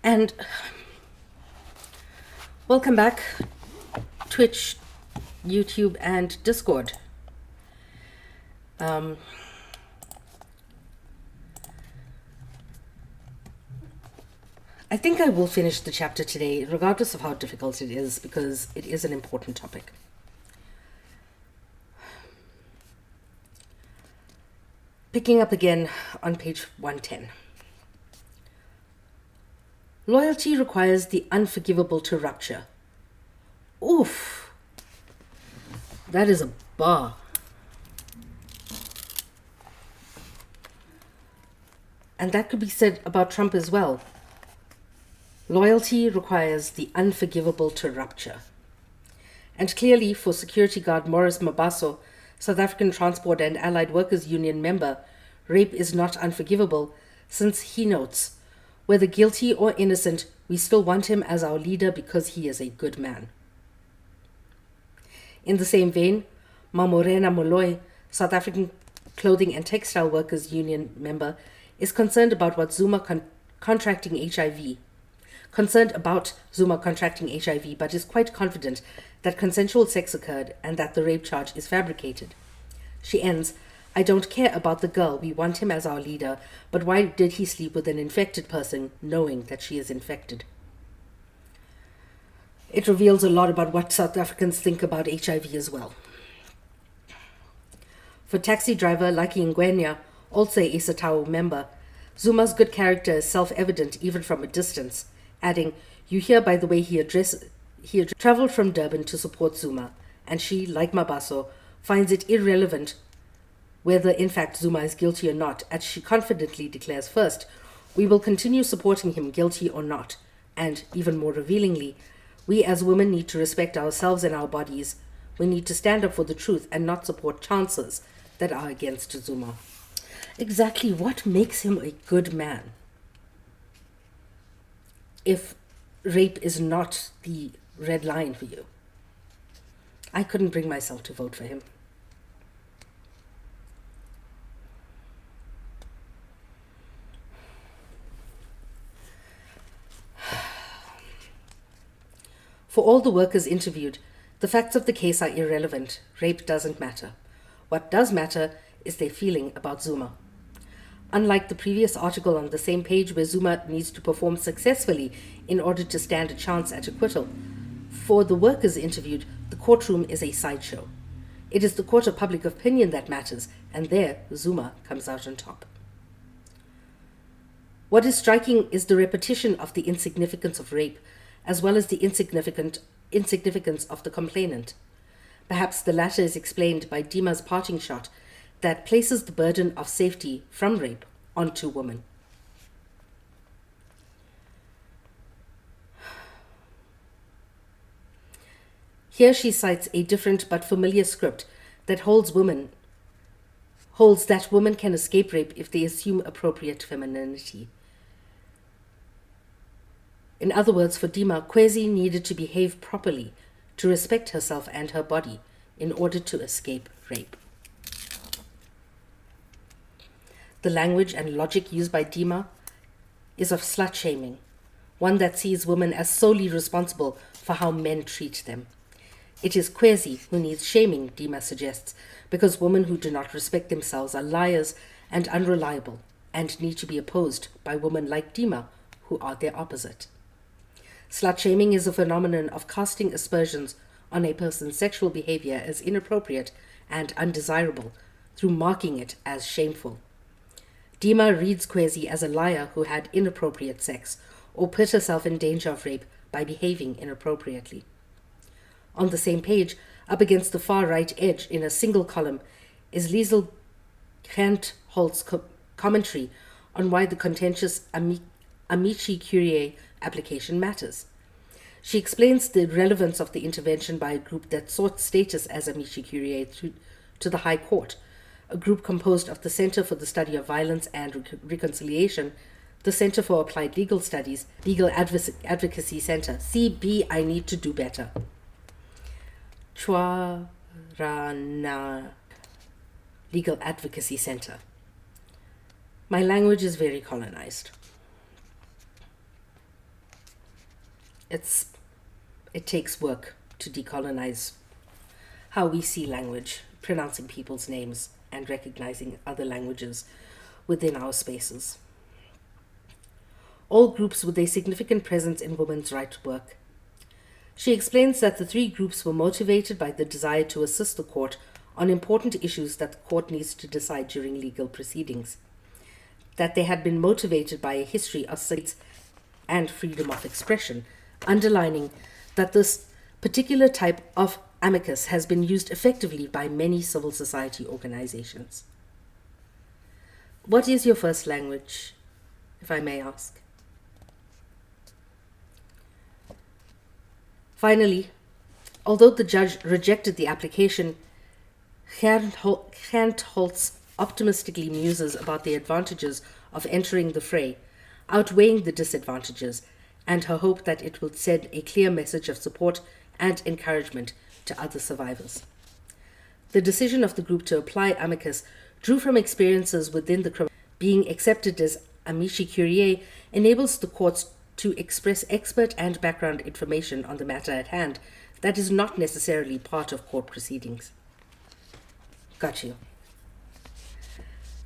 And welcome back, Twitch, YouTube, and Discord. I think I will finish the chapter today, regardless of how difficult it is, because it is an important topic. Picking up again on page 110. Loyalty requires the unforgivable to rupture. Oof. That is a bar. And that could be said about Trump as well. Loyalty requires the unforgivable to rupture. And clearly, for security guard Morris Mabaso, South African Transport and Allied Workers Union member, rape is not unforgivable, since he notes, whether guilty or innocent, we still want him as our leader because he is a good man. In the same vein, Mamorena Moloi, South African Clothing and Textile Workers Union member, is concerned about Zuma contracting HIV, but is quite confident that consensual sex occurred and that the rape charge is fabricated. She ends, I don't care about the girl, we want him as our leader, but why did he sleep with an infected person knowing that she is infected? It reveals a lot about what South Africans think about HIV as well. For taxi driver Lucky Ngwenya, also a Isatau member, Zuma's good character is self-evident even from a distance, adding, you hear by the way he traveled from Durban to support Zuma, and she, like Mabaso, finds it irrelevant whether in fact Zuma is guilty or not, as she confidently declares first, we will continue supporting him guilty or not, and, even more revealingly, we as women need to respect ourselves and our bodies. We need to stand up for the truth and not support chances that are against Zuma. Exactly what makes him a good man? If rape is not the red line for you. I couldn't bring myself to vote for him. For all the workers interviewed, the facts of the case are irrelevant. Rape doesn't matter. What does matter is their feeling about Zuma. Unlike the previous article on the same page where Zuma needs to perform successfully in order to stand a chance at acquittal, for the workers interviewed, the courtroom is a sideshow. It is the court of public opinion that matters, and there Zuma comes out on top. What is striking is the repetition of the insignificance of rape, as well as the insignificance of the complainant. Perhaps the latter is explained by Dima's parting shot that places the burden of safety from rape onto women. Here she cites a different but familiar script that holds that women can escape rape if they assume appropriate femininity. In other words, for Dima, Kwezi needed to behave properly, to respect herself and her body, in order to escape rape. The language and logic used by Dima is of slut-shaming, one that sees women as solely responsible for how men treat them. It is Kwezi who needs shaming, Dima suggests, because women who do not respect themselves are liars and unreliable, and need to be opposed by women like Dima, who are their opposite. Slut-shaming is a phenomenon of casting aspersions on a person's sexual behavior as inappropriate and undesirable through marking it as shameful. Dima reads Kwezi as a liar who had inappropriate sex or put herself in danger of rape by behaving inappropriately. On the same page, up against the far right edge in a single column, is Liesel Grantholt's commentary on why the contentious Amici Curiae application matters. She explains the relevance of the intervention by a group that sought status as Amici Curiae to the High Court, a group composed of the Center for the Study of Violence and Reconciliation, the Center for Applied Legal Studies, Legal Advocacy Center. CB, I need to do better. Chwarana. Legal Advocacy Center. My language is very colonized. It takes work to decolonize how we see language, pronouncing people's names, and recognizing other languages within our spaces. All groups with a significant presence in women's rights work. She explains that the three groups were motivated by the desire to assist the court on important issues that the court needs to decide during legal proceedings, that they had been motivated by a history of states and freedom of expression, underlining that this particular type of amicus has been used effectively by many civil society organizations. What is your first language, if I may ask? Finally, although the judge rejected the application, Gqola optimistically muses about the advantages of entering the fray, outweighing the disadvantages, and her hope that it will send a clear message of support and encouragement to other survivors. The decision of the group to apply amicus drew from experiences within the criminal. Being accepted as amici curiae enables the courts to express expert and background information on the matter at hand that is not necessarily part of court proceedings. Got you.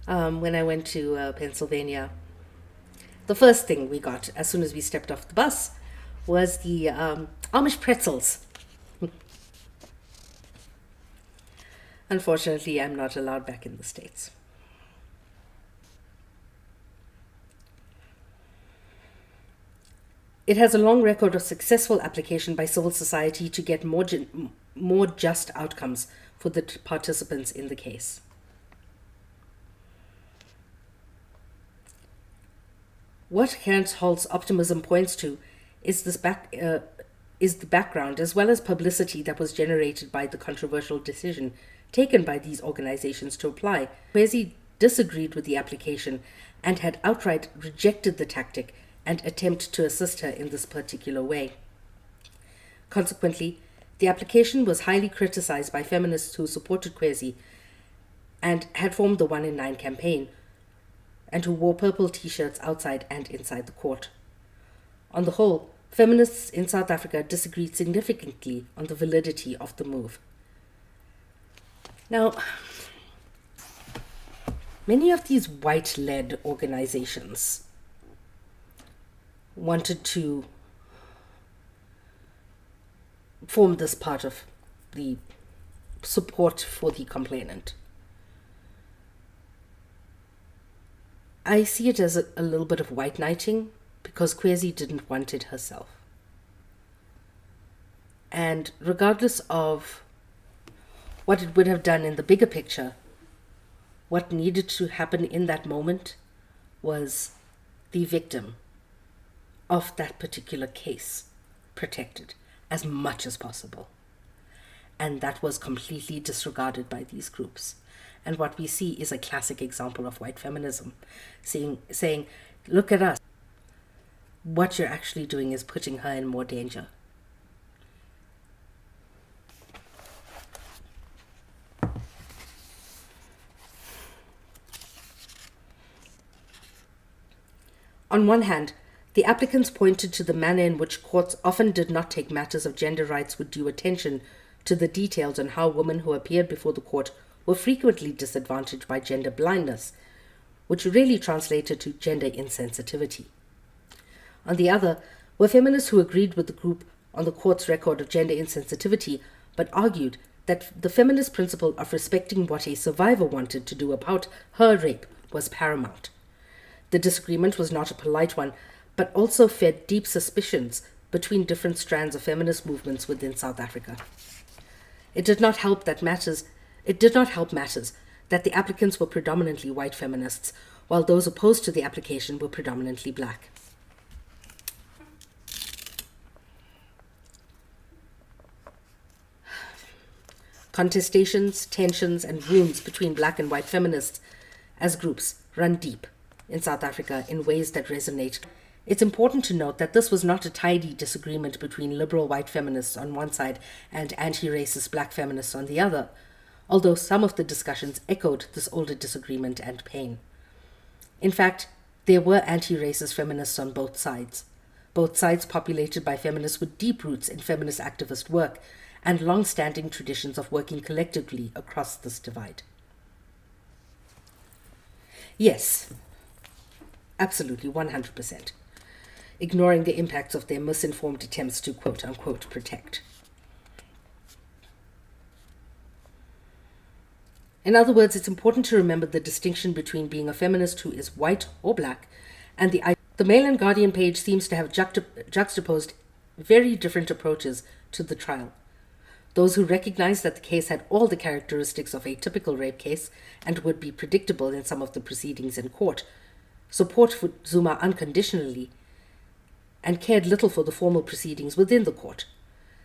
When I went to Pennsylvania, the first thing we got as soon as we stepped off the bus was the Amish pretzels. Unfortunately, I'm not allowed back in the States. It has a long record of successful application by civil society to get more just outcomes for the participants in the case. What Gqola's optimism points to is the background as well as publicity that was generated by the controversial decision taken by these organizations to apply. Kwesi disagreed with the application and had outright rejected the tactic and attempt to assist her in this particular way. Consequently, the application was highly criticized by feminists who supported Kwesi and had formed the 1 in 9 campaign, and who wore purple t-shirts outside and inside the court. On the whole, feminists in South Africa disagreed significantly on the validity of the move. Now, many of these white-led organizations wanted to form this part of the support for the complainant. I see it as a little bit of white knighting because Kwesi didn't want it herself. And regardless of what it would have done in the bigger picture, what needed to happen in that moment was the victim of that particular case protected as much as possible. And that was completely disregarded by these groups. And what we see is a classic example of white feminism, saying, look at us. What you're actually doing is putting her in more danger. On one hand, the applicants pointed to the manner in which courts often did not take matters of gender rights with due attention to the details on how women who appeared before the court were frequently disadvantaged by gender blindness, which really translated to gender insensitivity. On the other, were feminists who agreed with the group on the court's record of gender insensitivity, but argued that the feminist principle of respecting what a survivor wanted to do about her rape was paramount. The disagreement was not a polite one, but also fed deep suspicions between different strands of feminist movements within South Africa. It did not help matters that the applicants were predominantly white feminists, while those opposed to the application were predominantly black. Contestations, tensions, and wounds between black and white feminists as groups run deep in South Africa in ways that resonate. It's important to note that this was not a tidy disagreement between liberal white feminists on one side and anti-racist black feminists on the other. although some of the discussions echoed this older disagreement and pain. In fact, there were anti-racist feminists on both sides populated by feminists with deep roots in feminist activist work and long-standing traditions of working collectively across this divide. Yes, absolutely, 100%, ignoring the impacts of their misinformed attempts to quote-unquote protect. In other words, it's important to remember the distinction between being a feminist who is white or black and the Mail and Guardian page seems to have juxtaposed very different approaches to the trial. Those who recognized that the case had all the characteristics of a typical rape case and would be predictable in some of the proceedings in court, support for Zuma unconditionally, and cared little for the formal proceedings within the court.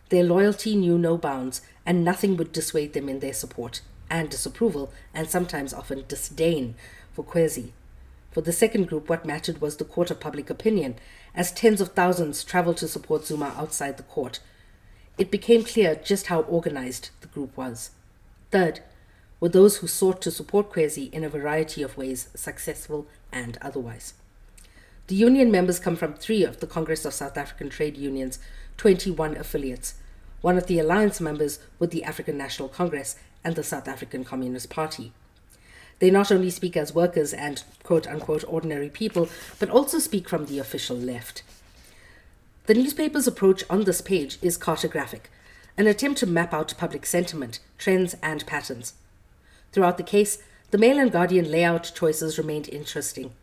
Their loyalty knew no bounds, and nothing would dissuade them in their support and disapproval, and sometimes often disdain, for Kwezi. For the second group, what mattered was the court of public opinion, as tens of thousands traveled to support Zuma outside the court. It became clear just how organized the group was. Third, were those who sought to support Kwezi in a variety of ways, successful and otherwise. The union members come from 3 of the Congress of South African Trade Unions' 21 affiliates, one of the alliance members with the African National Congress and the South African Communist Party. They not only speak as workers and quote-unquote ordinary people, but also speak from the official left. The newspaper's approach on this page is cartographic, an attempt to map out public sentiment, trends, and patterns. Throughout the case, the Mail and Guardian layout choices remained interesting.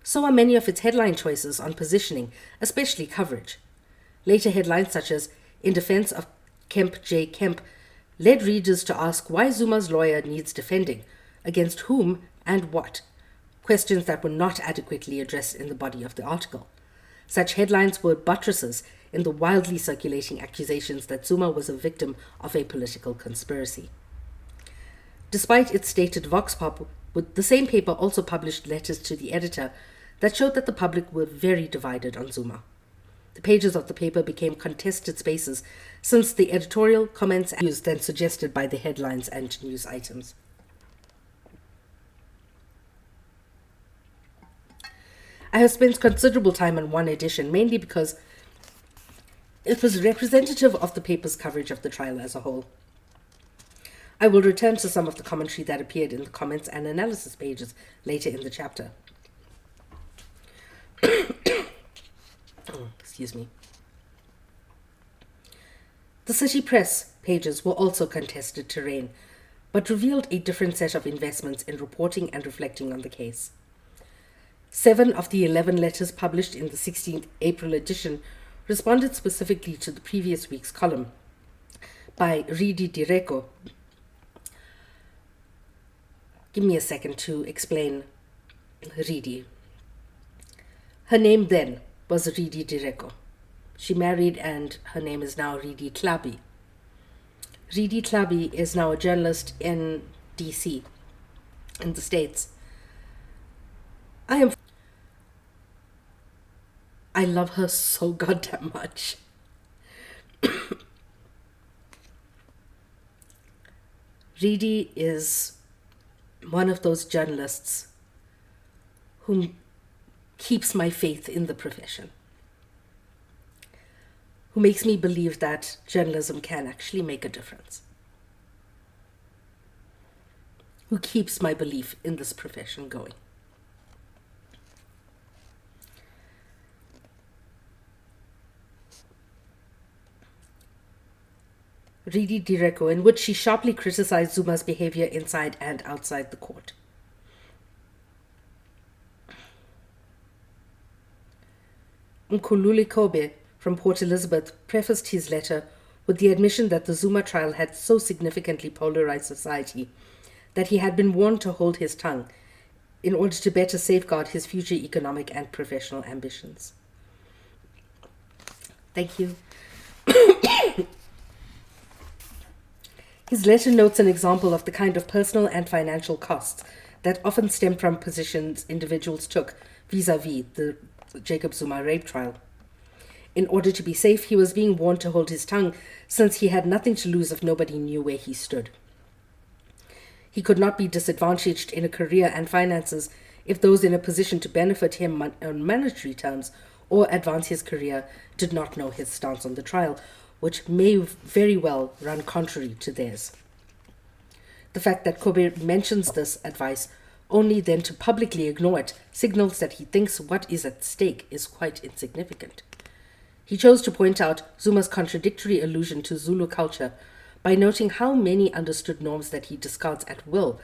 So are many of its headline choices on positioning, especially coverage. Later headlines such as "In Defense of Kemp J. Kemp" led readers to ask why Zuma's lawyer needs defending, against whom and what, questions that were not adequately addressed in the body of the article. Such headlines were buttresses in the wildly circulating accusations that Zuma was a victim of a political conspiracy. Despite its stated vox pop, the same paper also published letters to the editor that showed that the public were very divided on Zuma. The pages of the paper became contested spaces since the editorial, comments, and views then suggested by the headlines and news items. I have spent considerable time on one edition, mainly because it was representative of the paper's coverage of the trial as a whole. I will return to some of the commentary that appeared in the comments and analysis pages later in the chapter. Excuse me. The City Press pages were also contested terrain, but revealed a different set of investments in reporting and reflecting on the case. 7 of the 11 letters published in the 16th April edition responded specifically to the previous week's column by Ridi Direko. Give me a second to explain Ridi. Her name then was Ridi Direko. She married and her name is now Ridi Tlabi. Ridi Tlabi is now a journalist in DC, in the States. I love her so goddamn much. Ridi is one of those journalists who keeps my faith in the profession, who makes me believe that journalism can actually make a difference, who keeps my belief in this profession going. Ridi Direko, in which she sharply criticized Zuma's behavior inside and outside the court. Nkululi Kobe from Port Elizabeth prefaced his letter with the admission that the Zuma trial had so significantly polarized society that he had been warned to hold his tongue in order to better safeguard his future economic and professional ambitions. Thank you. His letter notes an example of the kind of personal and financial costs that often stem from positions individuals took vis-a-vis the Jacob Zuma rape trial. In order to be safe, he was being warned to hold his tongue since he had nothing to lose if nobody knew where he stood. He could not be disadvantaged in a career and finances if those in a position to benefit him on monetary terms or advance his career did not know his stance on the trial, which may very well run contrary to theirs. The fact that Kobe mentions this advice only then to publicly ignore it signals that he thinks what is at stake is quite insignificant. He chose to point out Zuma's contradictory allusion to Zulu culture by noting how many understood norms that he discards at will,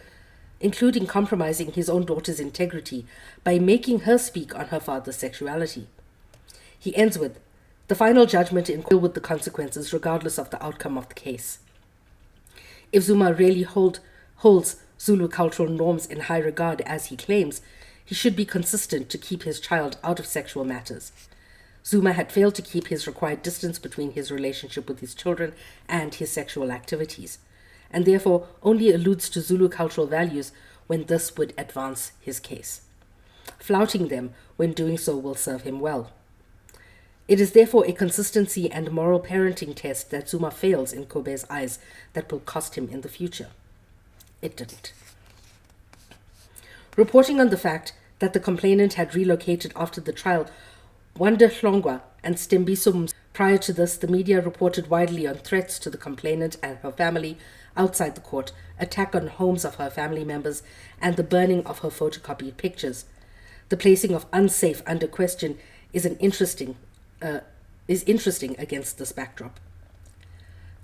including compromising his own daughter's integrity by making her speak on her father's sexuality. He ends with, the final judgment in deal with the consequences regardless of the outcome of the case. If Zuma really holds Zulu cultural norms in high regard as he claims, he should be consistent to keep his child out of sexual matters. Zuma had failed to keep his required distance between his relationship with his children and his sexual activities, and therefore only alludes to Zulu cultural values when this would advance his case. Flouting them when doing so will serve him well. It is therefore a consistency and moral parenting test that Zuma fails in Kobe's eyes that will cost him in the future. It didn't. Reporting on the fact that the complainant had relocated after the trial, Wanda Hlongwa and Stembiso. Prior to this, the media reported widely on threats to the complainant and her family outside the court, attack on homes of her family members, and the burning of her photocopied pictures. The placing of unsafe under question is interesting against this backdrop.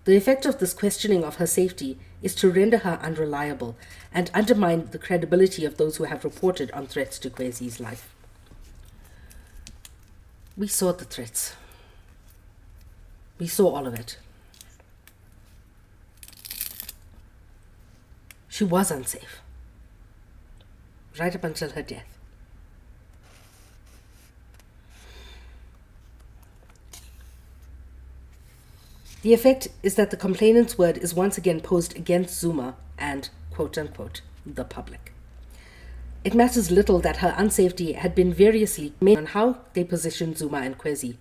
The effect of this questioning of her safety is to render her unreliable and undermine the credibility of those who have reported on threats to Kwezi's life. We saw the threats. We saw all of it. She was unsafe, right up until her death. The effect is that the complainant's word is once again posed against Zuma and, quote-unquote, the public. It matters little that her unsafety had been variously made on how they positioned Zuma and Kwezi.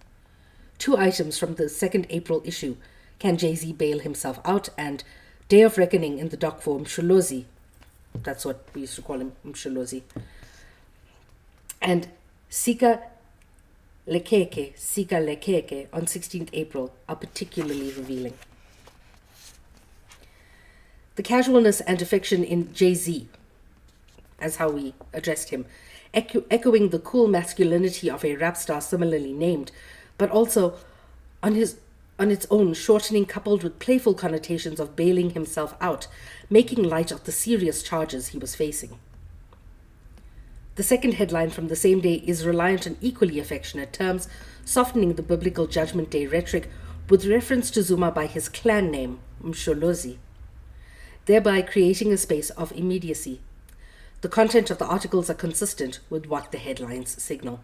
2 items from the 2nd April issue, Can Jay-Z Bail Himself Out, and Day of Reckoning in the doc for Msholozi. That's what we used to call him, Msholozi. And Sika Lekeke on 16th April are particularly revealing. The casualness and affection in Jay-Z, as how we addressed him, echoing the cool masculinity of a rap star similarly named, but also on its own shortening coupled with playful connotations of bailing himself out, making light of the serious charges he was facing. The second headline from the same day is reliant on equally affectionate terms, softening the biblical Judgment Day rhetoric with reference to Zuma by his clan name, Msholozi, thereby creating a space of immediacy. The content of the articles are consistent with what the headlines signal.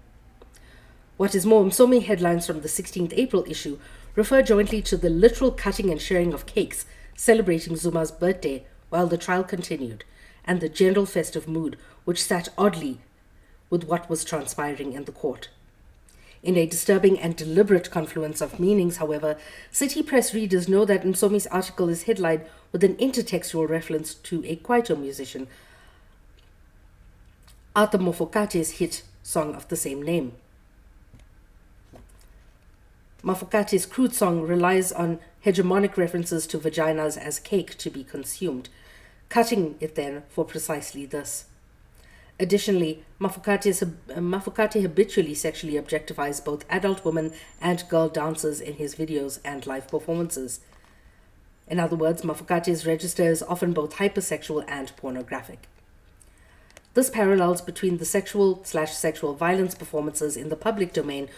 What is more, so many headlines from the 16th April issue refer jointly to the literal cutting and sharing of cakes celebrating Zuma's birthday while the trial continued, and the general festive mood which sat oddly with what was transpiring in the court. In a disturbing and deliberate confluence of meanings, however, City Press readers know that Msomi's article is headlined with an intertextual reference to a Kwaito musician, Arthur Mofokate's hit song of the same name. Mafokate's crude song relies on hegemonic references to vaginas as cake to be consumed, cutting it then for precisely this. Additionally, Mafokate habitually sexually objectifies both adult women and girl dancers in his videos and live performances. In other words, Mafokate's register is often both hypersexual and pornographic. This parallels between the sexual/sexual violence performances in the public domain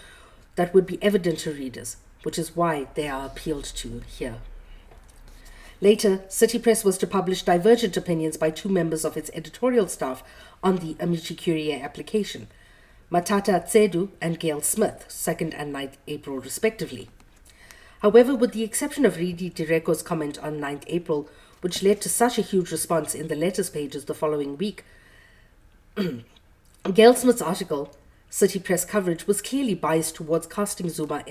that would be evident to readers, which is why they are appealed to here. Later, City Press was to publish divergent opinions by 2 members of its editorial staff on the Amici Curiae application, Matata Tsedu and Gail Smith, 2nd and 9th April respectively. However, with the exception of Ridi Direko's comment on 9th April, which led to such a huge response in the letters pages the following week, Gail Smith's article, City Press coverage, was clearly biased towards casting Zuma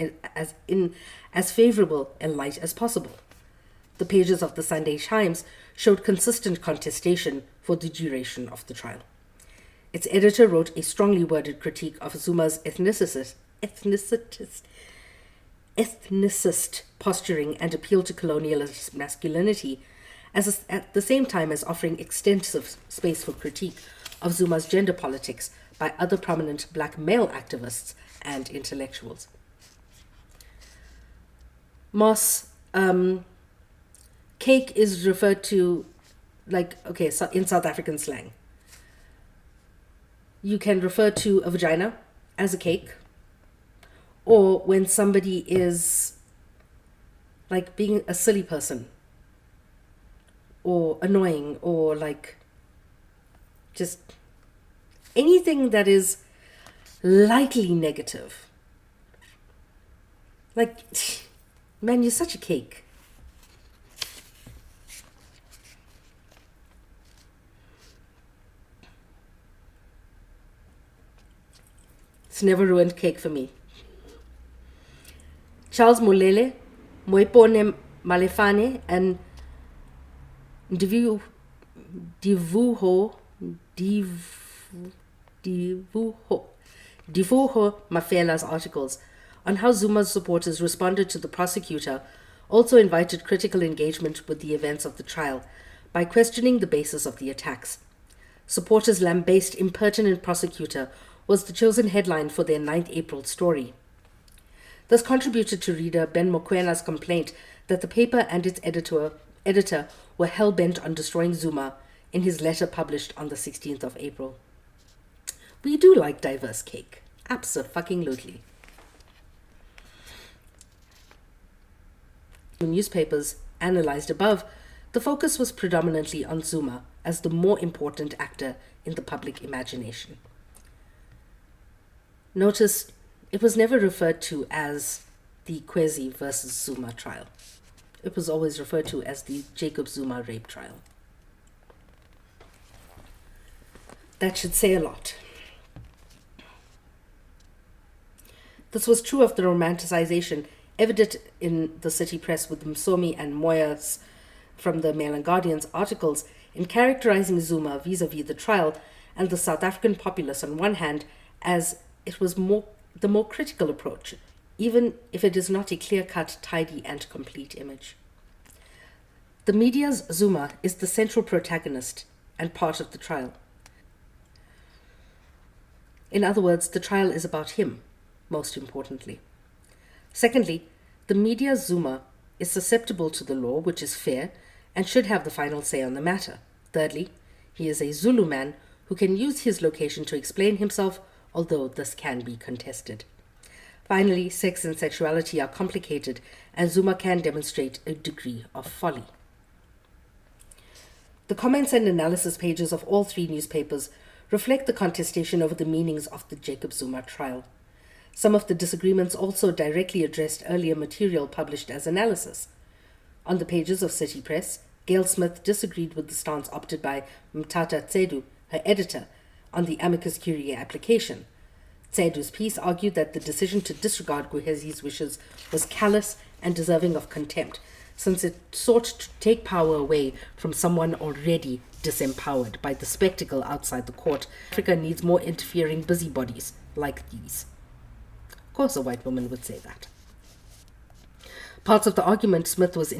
as favorable a light as possible. The pages of the Sunday Times showed consistent contestation for the duration of the trial. Its editor wrote a strongly worded critique of Zuma's ethnicist posturing and appeal to colonialist masculinity, at the same time as offering extensive space for critique of Zuma's gender politics by other prominent black male activists and intellectuals. Moss, cake is referred to so in South African slang. You can refer to a vagina as a cake, or when somebody is like being a silly person or annoying or like just anything that is lightly negative. Like, man, you're such a cake. It's never ruined cake for me. Charles Molele, Moipone Malefane, and Divuho Mafela's articles on how Zuma's supporters responded to the prosecutor also invited critical engagement with the events of the trial by questioning the basis of the attacks. Supporters lambasted impertinent prosecutor was the chosen headline for their 9th April story. This contributed to reader Ben Mokwena's complaint that the paper and its editor were hell-bent on destroying Zuma in his letter published on the 16th of April. We do like diverse cake. Abso-fucking-lutely. The newspapers analyzed above, the focus was predominantly on Zuma as the more important actor in the public imagination. Notice it was never referred to as the Kwezi versus Zuma trial. It was always referred to as the Jacob Zuma rape trial. That should say a lot. This was true of the romanticization evident in the city press with Msomi and Moyas from the Mail and Guardian's articles in characterizing Zuma vis-a-vis the trial and the South African populace on one hand as it was the more critical approach, even if it is not a clear-cut, tidy, and complete image. The media's Zuma is the central protagonist and part of the trial. In other words, the trial is about him, most importantly. Secondly, the media's Zuma is susceptible to the law, which is fair, and should have the final say on the matter. Thirdly, he is a Zulu man who can use his location to explain himself, although this can be contested. Finally, sex and sexuality are complicated, and Zuma can demonstrate a degree of folly. The comments and analysis pages of all 3 newspapers reflect the contestation over the meanings of the Jacob Zuma trial. Some of the disagreements also directly addressed earlier material published as analysis. On the pages of City Press, Gail Smith disagreed with the stance opted by Mtata Tsedu, her editor, on the amicus curiae application. Tsedu's piece argued that the decision to disregard Guhezi's wishes was callous and deserving of contempt, since it sought to take power away from someone already disempowered by the spectacle outside the court. Africa needs more interfering busybodies like these. Of course a white woman would say that. Parts of the argument Smith was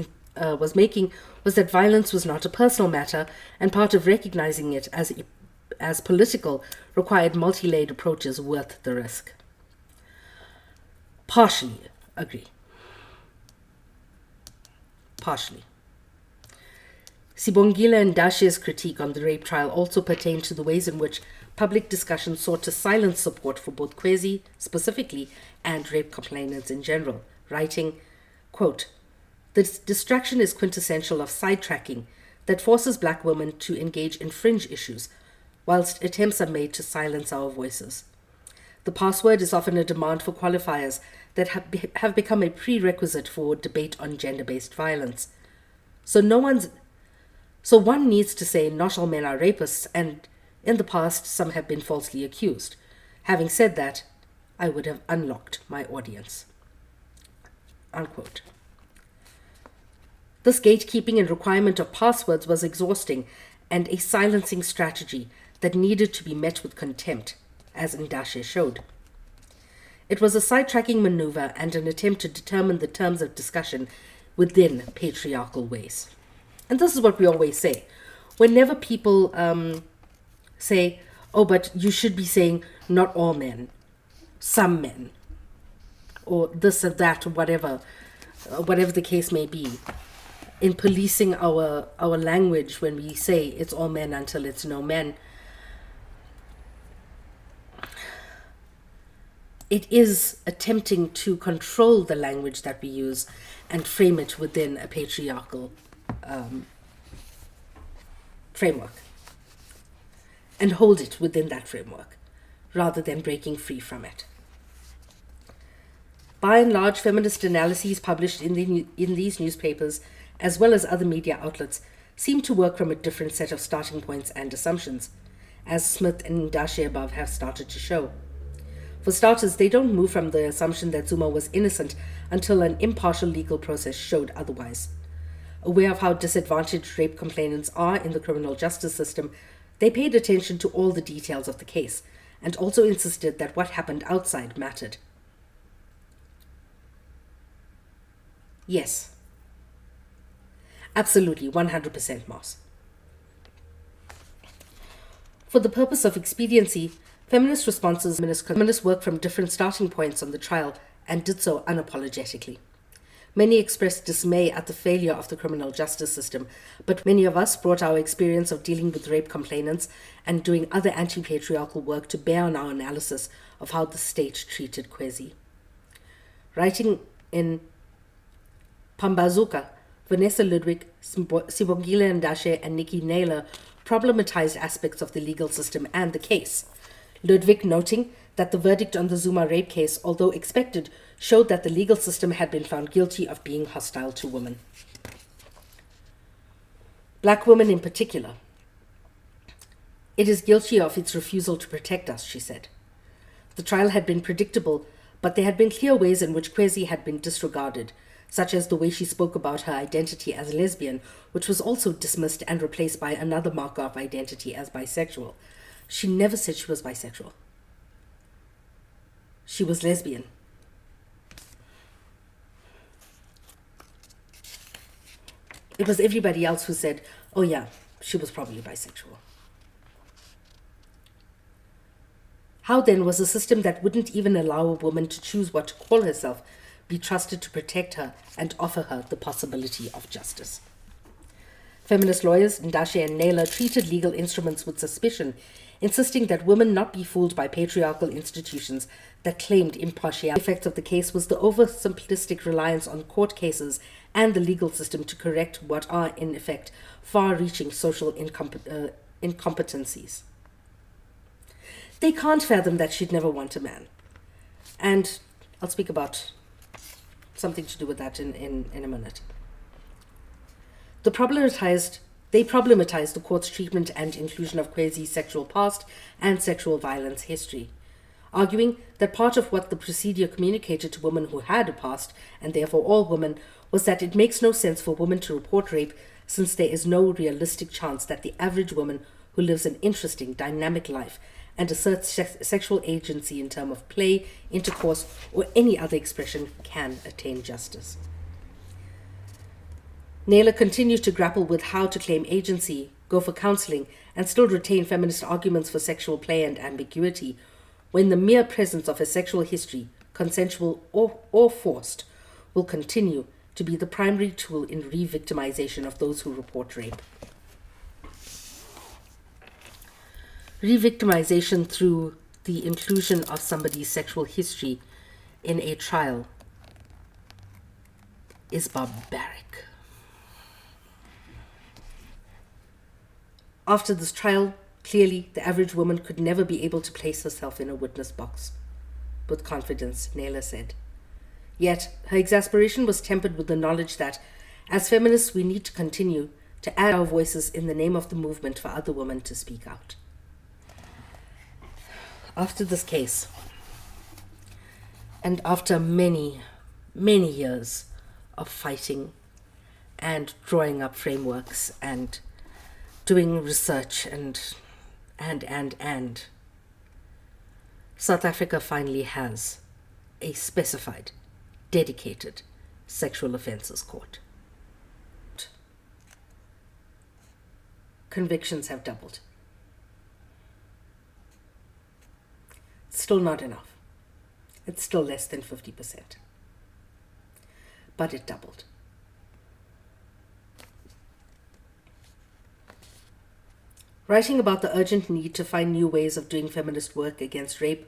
making was that violence was not a personal matter, and part of recognizing it as political required multi-layered approaches worth the risk. Partially agree. Partially. Sibongile and Dashe's critique on the rape trial also pertained to the ways in which public discussion sought to silence support for both Kwezi specifically and rape complainants in general, writing, quote, "The distraction is quintessential of sidetracking that forces black women to engage in fringe issues, whilst attempts are made to silence our voices. The password is often a demand for qualifiers that have become a prerequisite for debate on gender-based violence. So one needs to say not all men are rapists, and in the past some have been falsely accused. Having said that, I would have unlocked my audience." Unquote. This gatekeeping and requirement of passwords was exhausting and a silencing strategy that needed to be met with contempt, as Ndashe showed. It was a sidetracking maneuver and an attempt to determine the terms of discussion within patriarchal ways. And this is what we always say. Whenever people say, oh, but you should be saying not all men, some men, or this or that, or whatever the case may be, in policing our language when we say it's all men until it's no men, it is attempting to control the language that we use and frame it within a patriarchal framework and hold it within that framework rather than breaking free from it. By and large, feminist analyses published in these newspapers, as well as other media outlets, seem to work from a different set of starting points and assumptions, as Smith and Ndashe above have started to show. For starters, they don't move from the assumption that Zuma was innocent until an impartial legal process showed otherwise. Aware of how disadvantaged rape complainants are in the criminal justice system, they paid attention to all the details of the case and also insisted that what happened outside mattered. Yes. Absolutely, 100% Moss. For the purpose of expediency, feminist responses, feminists work from different starting points on the trial and did so unapologetically. Many expressed dismay at the failure of the criminal justice system, but many of us brought our experience of dealing with rape complainants and doing other anti-patriarchal work to bear on our analysis of how the state treated Kwezi. Writing in Pambazuka, Vanessa Ludwig, Sibongile Ndashe, and Nikki Naylor problematized aspects of the legal system and the case. Ludwig noting that the verdict on the Zuma rape case, although expected, showed that the legal system had been found guilty of being hostile to women. Black women in particular. It is guilty of its refusal to protect us, she said. The trial had been predictable, but there had been clear ways in which Kwezi had been disregarded, such as the way she spoke about her identity as lesbian, which was also dismissed and replaced by another marker of identity as bisexual. She never said she was bisexual. She was lesbian. It was everybody else who said, oh yeah, she was probably bisexual. How then was a system that wouldn't even allow a woman to choose what to call herself be trusted to protect her and offer her the possibility of justice? Feminist lawyers Ndashe and Naylor treated legal instruments with suspicion, insisting that women not be fooled by patriarchal institutions that claimed impartiality. The effect of the case was the oversimplistic reliance on court cases and the legal system to correct what are, in effect, far-reaching social incompetencies. They can't fathom that she'd never want a man. And I'll speak about something to do with that in a minute. They problematized the court's treatment and inclusion of Kwezi's sexual past and sexual violence history, arguing that part of what the procedure communicated to women who had a past, and therefore all women, was that it makes no sense for women to report rape since there is no realistic chance that the average woman who lives an interesting, dynamic life and asserts sexual agency in terms of play, intercourse, or any other expression can attain justice. Naylor continued to grapple with how to claim agency, go for counseling, and still retain feminist arguments for sexual play and ambiguity, when the mere presence of a sexual history, consensual or forced, will continue to be the primary tool in re-victimization of those who report rape. Re-victimization through the inclusion of somebody's sexual history in a trial is barbaric. After this trial, clearly the average woman could never be able to place herself in a witness box with confidence, Naylor said. Yet her exasperation was tempered with the knowledge that, as feminists, we need to continue to add our voices in the name of the movement for other women to speak out. After this case, and after many, many years of fighting and drawing up frameworks and doing research and South Africa finally has a specified, dedicated sexual offences court. Convictions have doubled. Still not enough. It's still less than 50%. But it doubled. Writing about the urgent need to find new ways of doing feminist work against rape,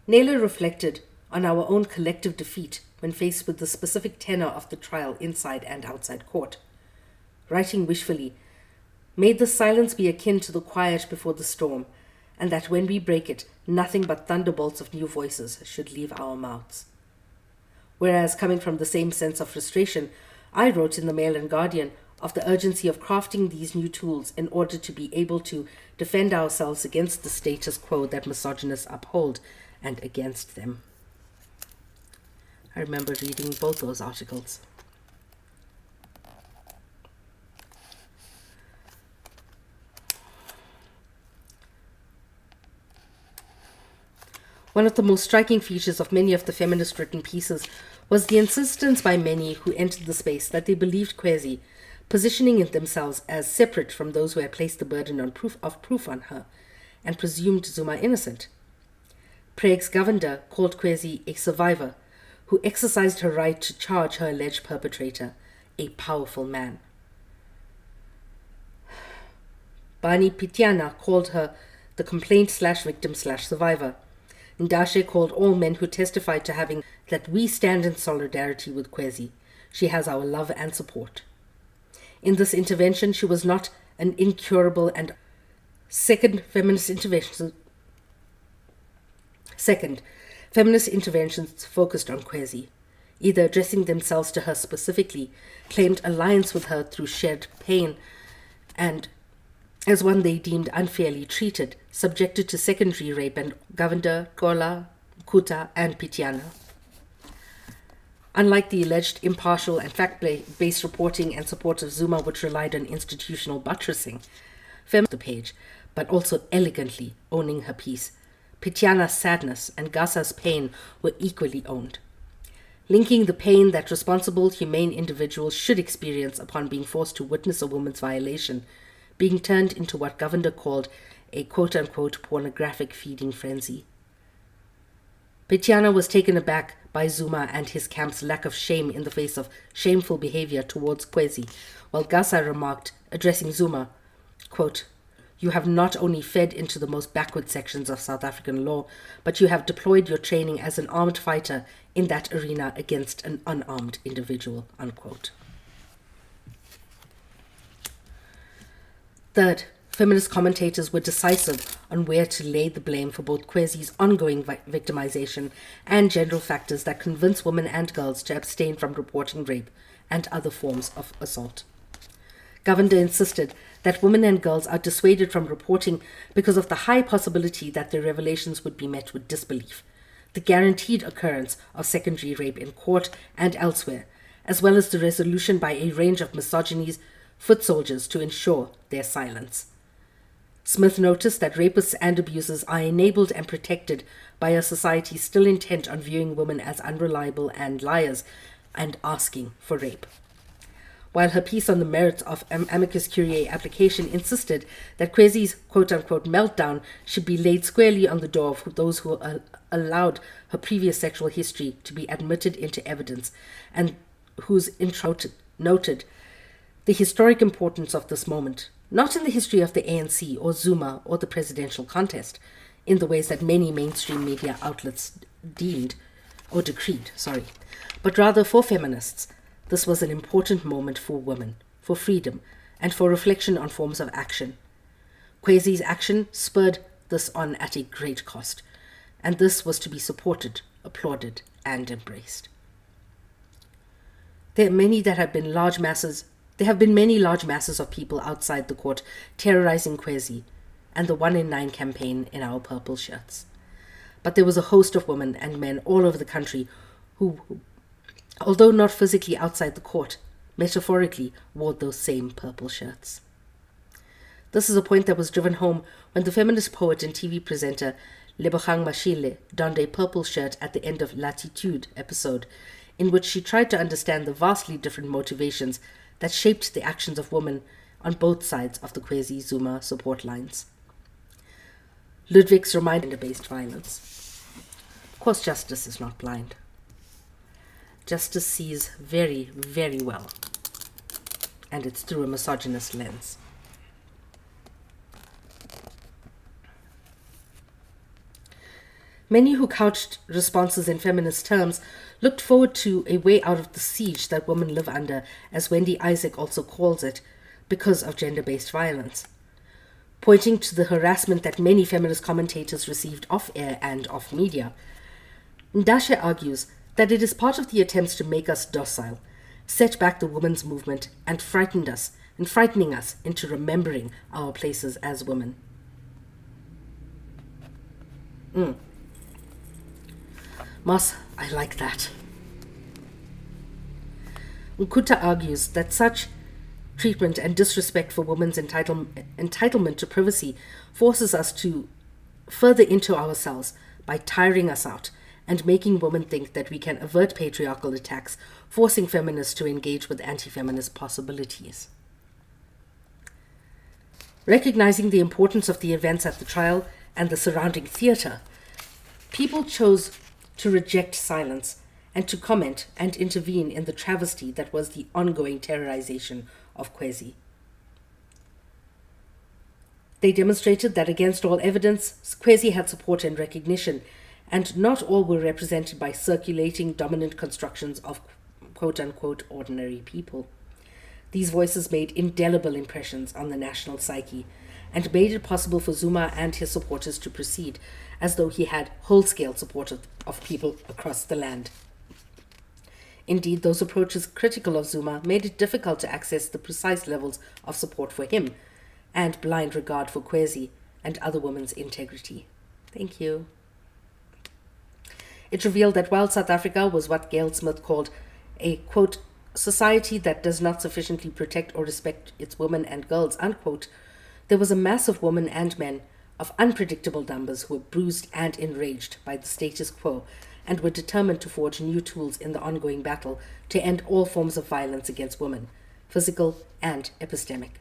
Naylor reflected on our own collective defeat when faced with the specific tenor of the trial inside and outside court. Writing wishfully, made the silence be akin to the quiet before the storm, and that when we break it, nothing but thunderbolts of new voices should leave our mouths. Whereas, coming from the same sense of frustration, I wrote in the Mail and Guardian of the urgency of crafting these new tools in order to be able to defend ourselves against the status quo that misogynists uphold and against them. I remember reading both those articles. One of the most striking features of many of the feminist written pieces was the insistence by many who entered the space that they believed Kwezi, positioning themselves as separate from those who had placed the burden of proof on her, and presumed Zuma innocent. Prague's governor called Kwezi a survivor who exercised her right to charge her alleged perpetrator, a powerful man. Bani Pityana called her the complaint/victim/survivor. Ndashe called all men who testified to having that we stand in solidarity with Kwezi. She has our love and support. In this intervention, she was not an incurable and feminist interventions focused on Kwezi, either addressing themselves to her specifically, claimed alliance with her through shared pain, and as one they deemed unfairly treated, subjected to secondary rape, and Governor Gqola, Kuta, and Pityana. Unlike the alleged impartial and fact-based reporting and support of Zuma, which relied on institutional buttressing, the page, but also elegantly owning her piece, Pityana's sadness and Gasa's pain were equally owned, linking the pain that responsible, humane individuals should experience upon being forced to witness a woman's violation, being turned into what Governor called a quote-unquote pornographic feeding frenzy. Pityana was taken aback by Zuma and his camp's lack of shame in the face of shameful behavior towards Kwezi, while Gasa remarked, addressing Zuma, quote, "You have not only fed into the most backward sections of South African law, but you have deployed your training as an armed fighter in that arena against an unarmed individual," unquote. Third, feminist commentators were decisive on where to lay the blame for both Kwezi's ongoing victimization and general factors that convince women and girls to abstain from reporting rape and other forms of assault. Govender insisted that women and girls are dissuaded from reporting because of the high possibility that their revelations would be met with disbelief, the guaranteed occurrence of secondary rape in court and elsewhere, as well as the resolution by a range of misogyny's foot soldiers to ensure their silence. Smith noticed that rapists and abusers are enabled and protected by a society still intent on viewing women as unreliable and liars and asking for rape. While her piece on the merits of amicus curiae application insisted that Kwezi's quote-unquote meltdown should be laid squarely on the door of those who allowed her previous sexual history to be admitted into evidence, and whose intro noted the historic importance of this moment, not in the history of the ANC or Zuma or the presidential contest, in the ways that many mainstream media outlets decreed, but rather for feminists. This was an important moment for women, for freedom, and for reflection on forms of action. Kwezi's action spurred this on at a great cost, and this was to be supported, applauded, and embraced. There have been many large masses of people outside the court terrorizing Kwezi and the 1 in 9 campaign in our purple shirts. But there was a host of women and men all over the country who, although not physically outside the court, metaphorically wore those same purple shirts. This is a point that was driven home when the feminist poet and TV presenter Lebogang Mashile donned a purple shirt at the end of Latitude episode, in which she tried to understand the vastly different motivations that shaped the actions of women on both sides of the Kwezi Zuma support lines. Ludwig's reminded gender-based violence. Of course, justice is not blind. Justice sees very, very well, and it's through a misogynist lens. Many who couched responses in feminist terms looked forward to a way out of the siege that women live under, as Wendy Isaac also calls it, because of gender-based violence. Pointing to the harassment that many feminist commentators received off-air and off-media, Ndashe argues that it is part of the attempts to make us docile, set back the women's movement, and frightening us into remembering our places as women. Moss, I like that. Nkuta argues that such treatment and disrespect for women's entitlement to privacy forces us to further into ourselves by tiring us out and making women think that we can avert patriarchal attacks, forcing feminists to engage with anti-feminist possibilities. Recognizing the importance of the events at the trial and the surrounding theatre, people chose to reject silence and to comment and intervene in the travesty that was the ongoing terrorization of Kwezi. They demonstrated that against all evidence, Kwezi had support and recognition, and not all were represented by circulating dominant constructions of quote-unquote ordinary people. These voices made indelible impressions on the national psyche and made it possible for Zuma and his supporters to proceed as though he had whole-scale support of people across the land. Indeed, those approaches critical of Zuma made it difficult to access the precise levels of support for him and blind regard for Kwezi and other women's integrity. Thank you. It revealed that while South Africa was what Gail Smith called a, quote, society that does not sufficiently protect or respect its women and girls, unquote, there was a mass of women and men of unpredictable numbers who were bruised and enraged by the status quo and were determined to forge new tools in the ongoing battle to end all forms of violence against women, physical and epistemic.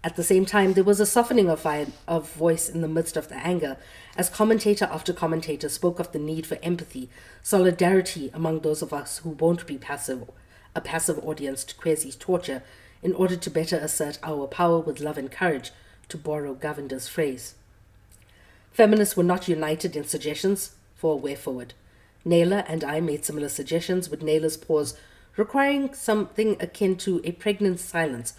At the same time, there was a softening of voice in the midst of the anger, as commentator after commentator spoke of the need for empathy, solidarity among those of us who won't be a passive audience to Kwezi's torture, in order to better assert our power with love and courage, to borrow Govinda's phrase. Feminists were not united in suggestions for a way forward. Naylor and I made similar suggestions, with Naylor's pause requiring something akin to a pregnant silence,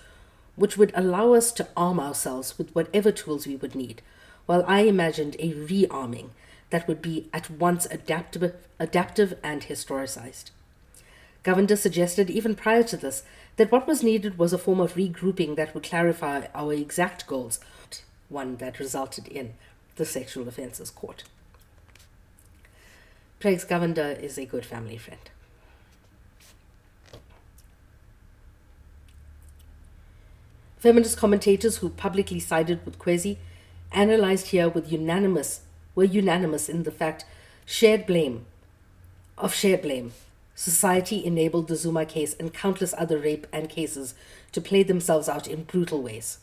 which would allow us to arm ourselves with whatever tools we would need, while I imagined a rearming that would be at once adaptive and historicized. Govinda suggested, even prior to this, that what was needed was a form of regrouping that would clarify our exact goals, one that resulted in the sexual offences court. Prags Govinda is a good family friend. Feminist commentators who publicly sided with Kwezi analyzed here were unanimous in the fact shared blame. Society enabled the Zuma case and countless other rape and cases to play themselves out in brutal ways.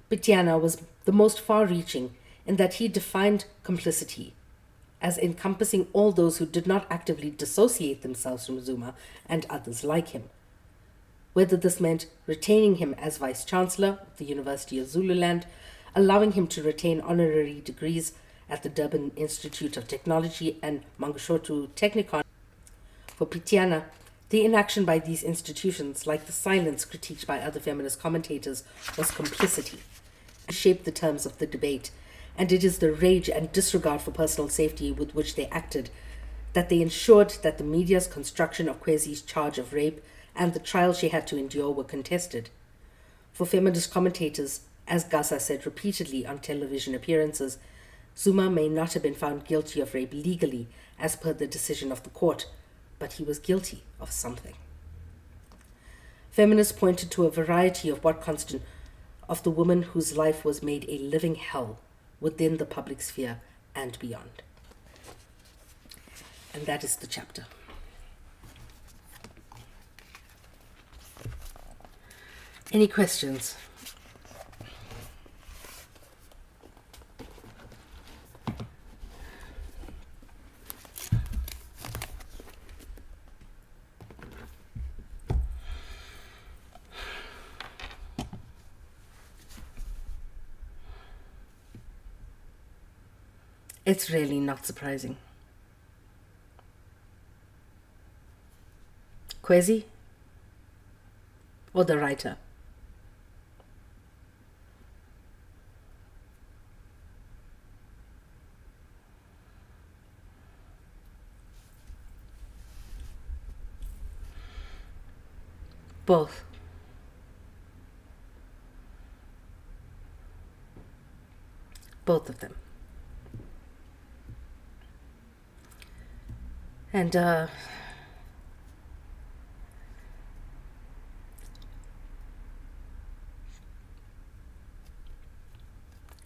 Pityana was the most far-reaching in that he defined complicity as encompassing all those who did not actively dissociate themselves from Zuma and others like him. Whether this meant retaining him as Vice-Chancellor of the University of Zululand, allowing him to retain honorary degrees at the Durban Institute of Technology and Mangosuthu Technikon. For Pityana, the inaction by these institutions, like the silence critiqued by other feminist commentators, was complicity. It shaped the terms of the debate, and it is the rage and disregard for personal safety with which they acted that they ensured that the media's construction of Kwezi's charge of rape and the trial she had to endure were contested. For feminist commentators, as Gasa said repeatedly on television appearances, Zuma may not have been found guilty of rape legally as per the decision of the court, but he was guilty of something. Feminists pointed to a variety of what constitute of the woman whose life was made a living hell within the public sphere and beyond. And that is the chapter. Any questions? It's really not surprising. Kwezi or the writer? Both. Both of them. And going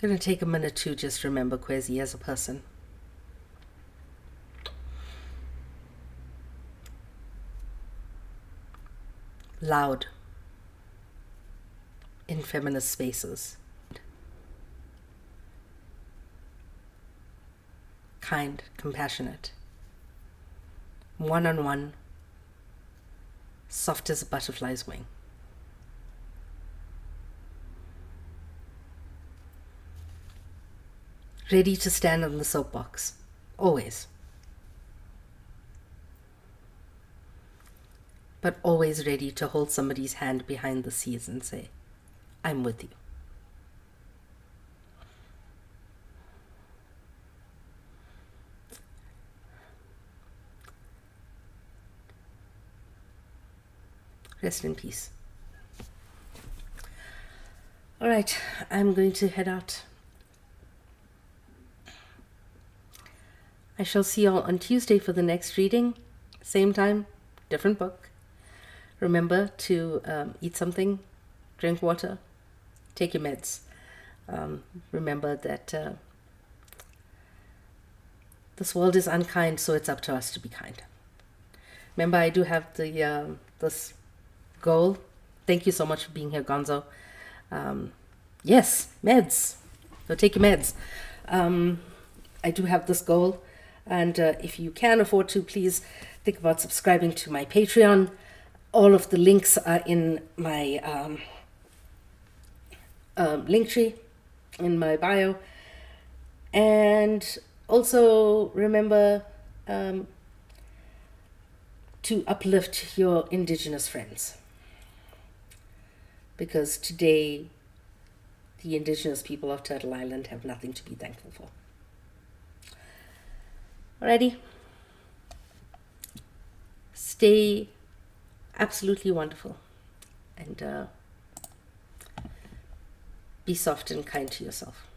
to take a minute to just remember Kwezi as a person. Loud in feminist spaces. Kind, compassionate. One-on-one, soft as a butterfly's wing. Ready to stand on the soapbox, always. But always ready to hold somebody's hand behind the scenes and say, I'm with you. Rest in peace. All right, I'm going to head out. I shall see you all on Tuesday for the next reading. Same time, different book. Remember to eat something, drink water, take your meds. Remember that this world is unkind, so it's up to us to be kind. Remember, I do have the this goal. Thank you so much for being here, Gonzo. Yes, meds. So take your meds. I do have this goal, and if you can afford to, please think about subscribing to my Patreon. All of the links are in my link tree, in my bio. And also remember to uplift your Indigenous friends. Because today, the Indigenous people of Turtle Island have nothing to be thankful for. Alrighty. Stay absolutely wonderful. And be soft and kind to yourself.